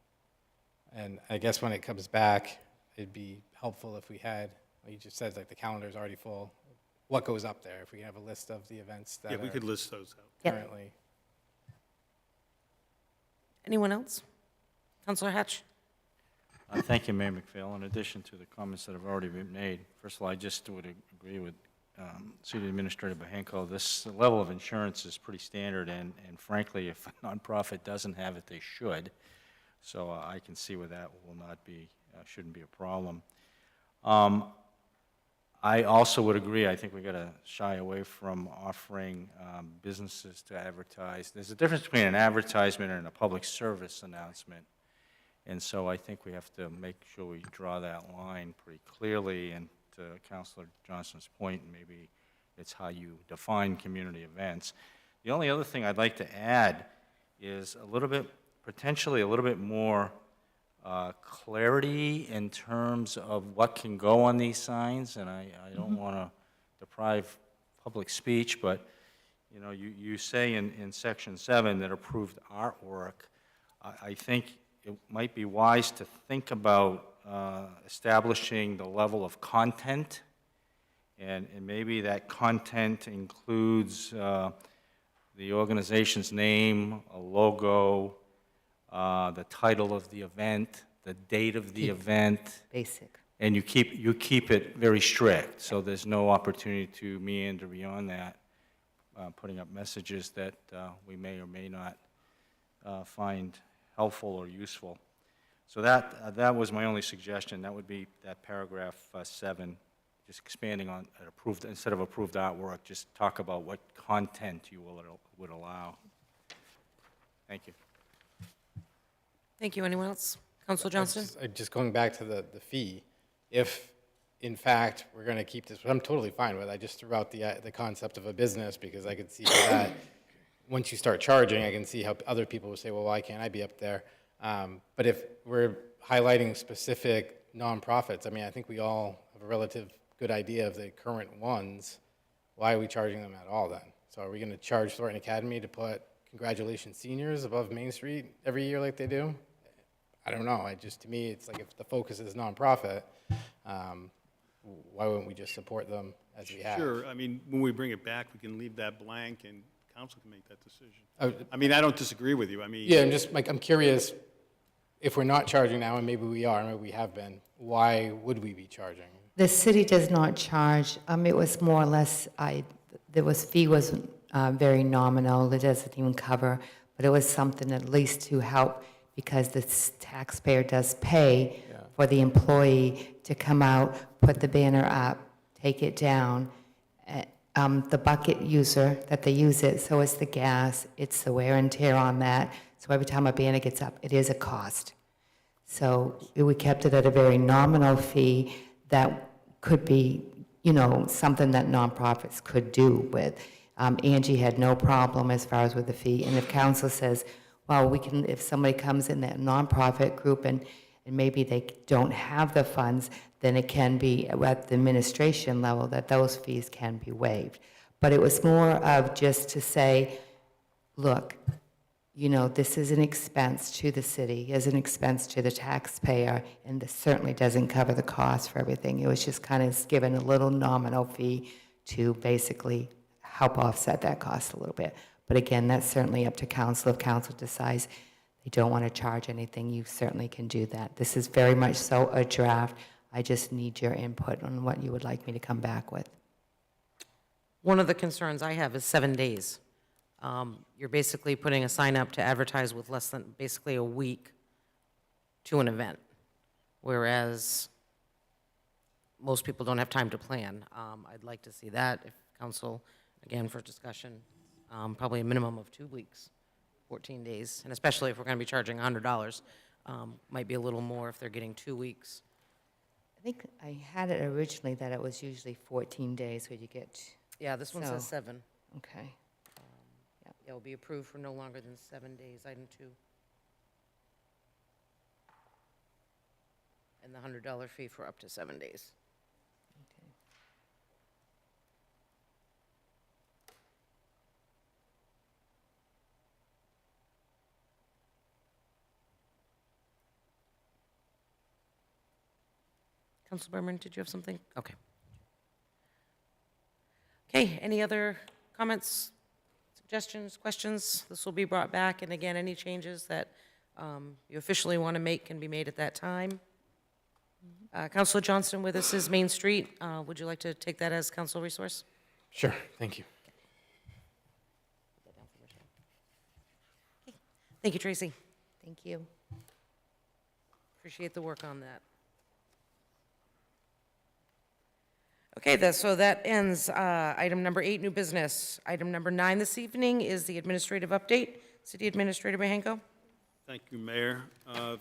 And I guess when it comes back, it'd be helpful if we had, like you just said, like the calendar's already full. What goes up there? If we have a list of the events that Yeah, we are could list those out. currently. Anyone else? Counselor Hatch? Thank you, Mayor McPhail. In addition to the comments that have already been made, first of all, I just would agree with City Administrator Bahenko. This level of insurance is pretty standard, and frankly, if a nonprofit doesn't have it, they should. So I can see where that will not be, shouldn't be a problem. I also would agree, I think we got to shy away from offering businesses to advertise. There's a difference between an advertisement and a public service announcement. And so I think we have to make sure we draw that line pretty clearly. And to Councilor Johnston's point, maybe it's how you define community events. The only other thing I'd like to add is a little bit, potentially a little bit more clarity in terms of what can go on these signs, and I don't want to deprive public speech, but you know, you say in section 7 that approved artwork. I think it might be wise to think about establishing the level of content, and maybe that content includes the organization's name, a logo, the title of the event, the date of the event. Basic. And you keep it very strict, so there's no opportunity to meander beyond that, putting up messages that we may or may not find helpful or useful. So that was my only suggestion. That would be that paragraph 7, just expanding on approved, instead of approved artwork, just talk about what content you would allow. Thank you. Thank you. Anyone else? Councilor Johnston? Just going back to the fee, if in fact we're going to keep this, which I'm totally fine with, I just threw out the concept of a business because I could see that once you start charging, I can see how other people would say, well, why can't I be up there? But if we're highlighting specific nonprofits, I mean, I think we all have a relative good idea of the current ones. Why are we charging them at all then? So are we going to charge Thornton Academy to put Congratulations Seniors above Main Street every year like they do? I don't know. To me, it's like if the focus is nonprofit, why wouldn't we just support them as we have? Sure. I mean, when we bring it back, we can leave that blank and council can make that decision. I mean, I don't disagree with you. I mean. Yeah, I'm curious, if we're not charging now, and maybe we are, maybe we have been, why would we be charging? The city does not charge. It was more or less, fee was very nominal. It doesn't even cover, but it was something at least to help because the taxpayer does pay for the employee to come out, put the banner up, take it down. The bucket user that they use it, so it's the gas, it's the wear and tear on that. So every time a banner gets up, it is a cost. So we kept it at a very nominal fee that could be, you know, something that nonprofits could do with. Angie had no problem as far as with the fee. And if council says, well, we can, if somebody comes in that nonprofit group and maybe they don't have the funds, then it can be at the administration level that those fees can be waived. But it was more of just to say, look, you know, this is an expense to the city, is an expense to the taxpayer, and this certainly doesn't cover the cost for everything. It was just kind of given a little nominal fee to basically help offset that cost a little bit. But again, that's certainly up to council. If council decides they don't want to charge anything, you certainly can do that. This is very much so a draft. I just need your input on what you would like me to come back with. One of the concerns I have is 7 days. You're basically putting a sign up to advertise with less than basically a week to an event, whereas most people don't have time to plan. I'd like to see that if council, again, for discussion, probably a minimum of 2 weeks, 14 days, and especially if we're going to be charging $100, might be a little more if they're getting 2 weeks. I think I had it originally that it was usually 14 days where you get. Yeah, this one says 7. Okay. It will be approved for no longer than 7 days, item 2. And the $100 fee for up to 7 days. Okay. Council Berman, did you have something? Okay. Okay, any other comments, suggestions, questions? This will be brought back, and again, any changes that you officially want to make can be made at that time. Councilor Johnston, with us is Main Street. Would you like to take that as council resource? Sure, thank you. Okay. Thank you, Tracy. Thank you. Appreciate the work on that. Okay, so that ends item number 8, new business. Item number 9 this evening is the administrative update. City Administrator Mahenko. Thank you, Mayor.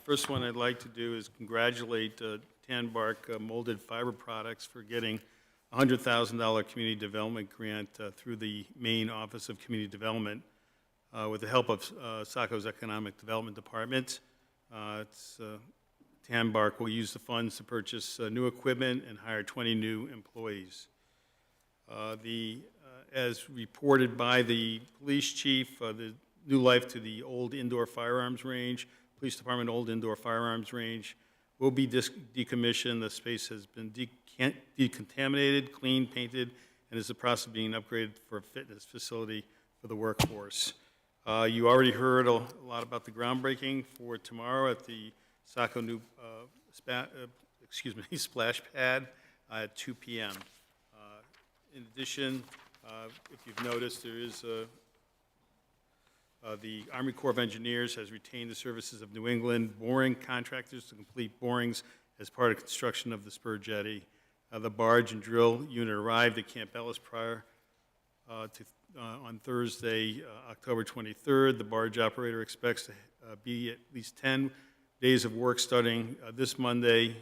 First one I'd like to do is congratulate Tanbark Molded Fiber Products for getting a $100,000 community development grant through the Maine Office of Community Development with the help of Saco's Economic Development Department. Tanbark will use the funds to purchase new equipment and hire 20 new employees. As reported by the police chief, the new life to the old indoor firearms range, police department old indoor firearms range, will be decommissioned. The space has been decontaminated, cleaned, painted, and is in the process of being upgraded for a fitness facility for the workforce. You already heard a lot about the groundbreaking for tomorrow at the Saco new splash pad at 2 p.m. In addition, if you've noticed, there is the Army Corps of Engineers has retained the services of New England boring contractors to complete borings as part of construction of the spur jetty. The barge and drill unit arrived at Camp Ellis prior on Thursday, October 23rd. The barge operator expects to be at least 10 days of work starting this Monday.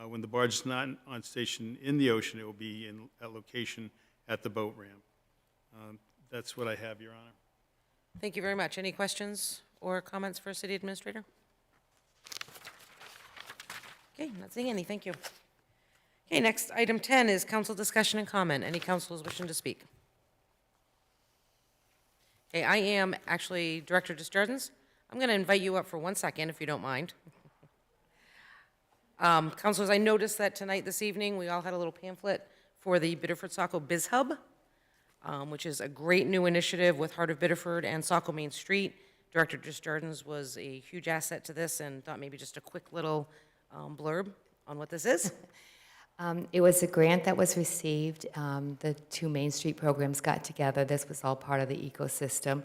When the barge is not on station in the ocean, it will be at location at the boat ramp. That's what I have, Your Honor. Thank you very much. Any questions or comments for City Administrator? Okay, not seeing any. Thank you. Okay, next, item 10 is council discussion and comment. Any councilors wishing to speak? Okay, I am actually Director Desjardins. I'm going to invite you up for 1 second, if you don't mind. Councilors, I noticed that tonight, this evening, we all had a little pamphlet for the Biddeford Saco Biz Hub, which is a great new initiative with Heart of Biddeford and Saco Main Street. Director Desjardins was a huge asset to this and thought maybe just a quick little blurb on what this is. It was a grant that was received. The two Main Street programs got together. This was all part of the ecosystem.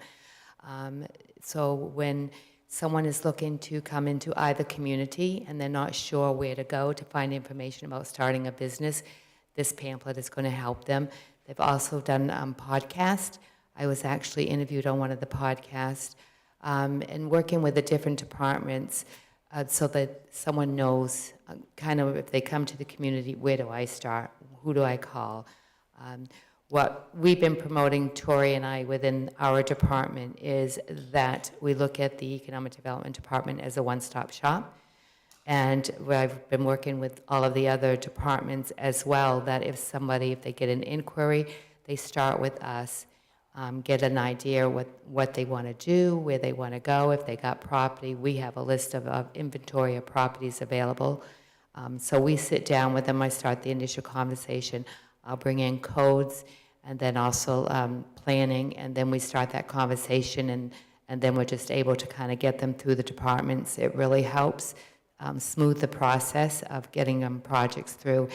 So when someone is looking to come into either community and they're not sure where to go to find information about starting a business, this pamphlet is going to help them. They've also done podcast. I was actually interviewed on one of the podcasts and working with the different departments so that someone knows kind of if they come to the community, where do I start? Who do I call? What we've been promoting, Tori and I, within our department is that we look at the Economic Development Department as a one-stop shop. And I've been working with all of the other departments as well, that if they get an inquiry, they start with us, get an idea what they want to do, where they want to go. If they got property, we have a list of inventory of properties available. So we sit down with them. I start the initial conversation. I'll bring in codes and then also planning, and then we start that conversation, and then we're just able to kind of get them through the departments. It really helps smooth the process of getting them projects through.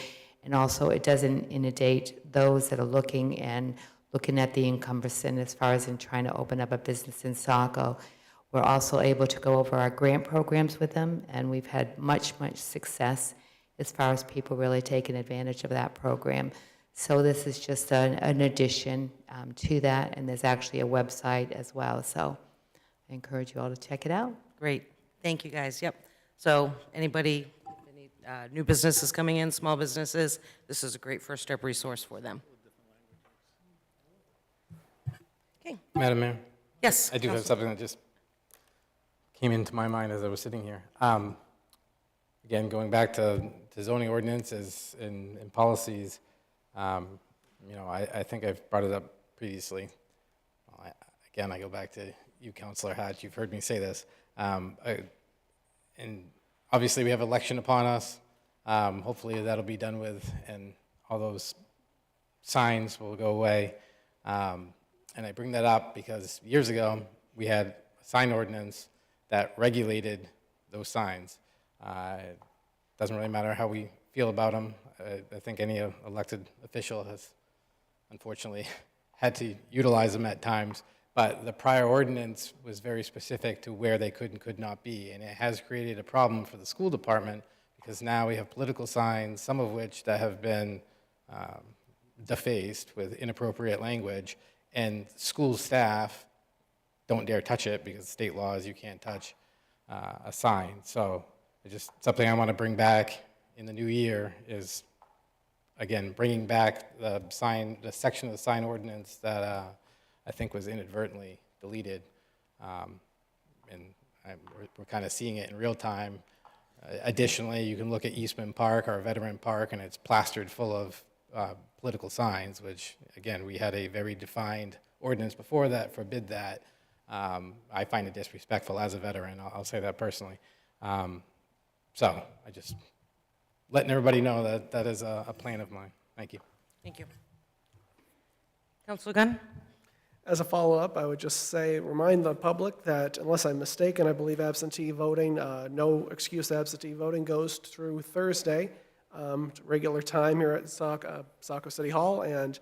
And also it doesn't inundate those that are looking at the encumbrance as far as in trying to open up a business in Saco. We're also able to go over our grant programs with them, and we've had much success as far as people really taking advantage of that program. So this is just an addition to that, and there's actually a website as well. So I encourage you all to check it out. Great. Thank you, guys. Yep. So any new businesses coming in, small businesses, this is a great first step resource for them. Okay. Madam Mayor? Yes. I do have something that just came into my mind as I was sitting here. Again, going back to zoning ordinances and policies, I think I've brought it up previously. Again, I go back to you, Councillor Hatch. You've heard me say this. And obviously, we have election upon us. Hopefully, that'll be done with, and all those signs will go away. And I bring that up because years ago, we had a sign ordinance that regulated those signs. It doesn't really matter how we feel about them. I think any elected official has, unfortunately, had to utilize them at times. But the prior ordinance was very specific to where they could and could not be. And it has created a problem for the school department because now we have political signs, some of which that have been defaced with inappropriate language, and school staff don't dare touch it because state laws, you can't touch a sign. So it's just something I want to bring back in the new year is, again, bringing back the section of the sign ordinance that I think was inadvertently deleted. We're kind of seeing it in real time. Additionally, you can look at Eastman Park, our veteran park, and it's plastered full of political signs, which, again, we had a very defined ordinance before that forbid that. I find it disrespectful as a veteran. I'll say that personally. So I just letting everybody know that that is a plan of mine. Thank you. Thank you. Councilor Gunn? As a follow-up, I would just say, remind the public that unless I'm mistaken, I believe absentee voting, no excuse absentee voting goes through Thursday, regular time here at Saco City Hall. And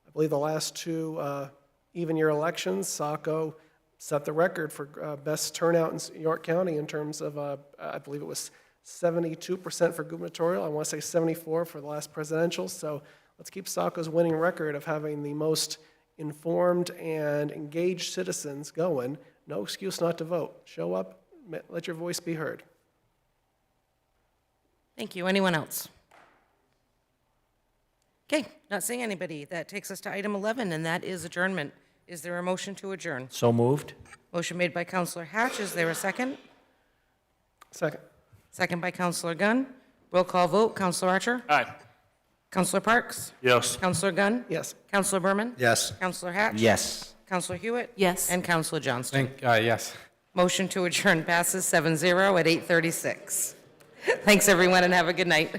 I believe the last two even-year elections, Saco set the record for best turnout in York County in terms of, I believe it was 72% for gubernatorial. I want to say 74 for the last presidential. So let's keep Saco's winning record of having the most informed and engaged citizens going. No excuse not to vote. Show up, let your voice be heard. Thank you. Anyone else? Okay, not seeing anybody. That takes us to item 11, and that is adjournment. Is there a motion to adjourn? So moved. Motion made by Councilor Hatch. Is there a second? Second. Second by Councilor Gunn. Roll call vote. Councilor Archer? Aye. Councilor Parks? Yes. Councilor Gunn? Yes. Councilor Berman? Yes. Councilor Hatch? Yes. Councilor Hewitt? Yes. And Councilor Johnston. Yes. Motion to adjourn passes 7-0 at 8:36. Thanks, everyone, and have a good night.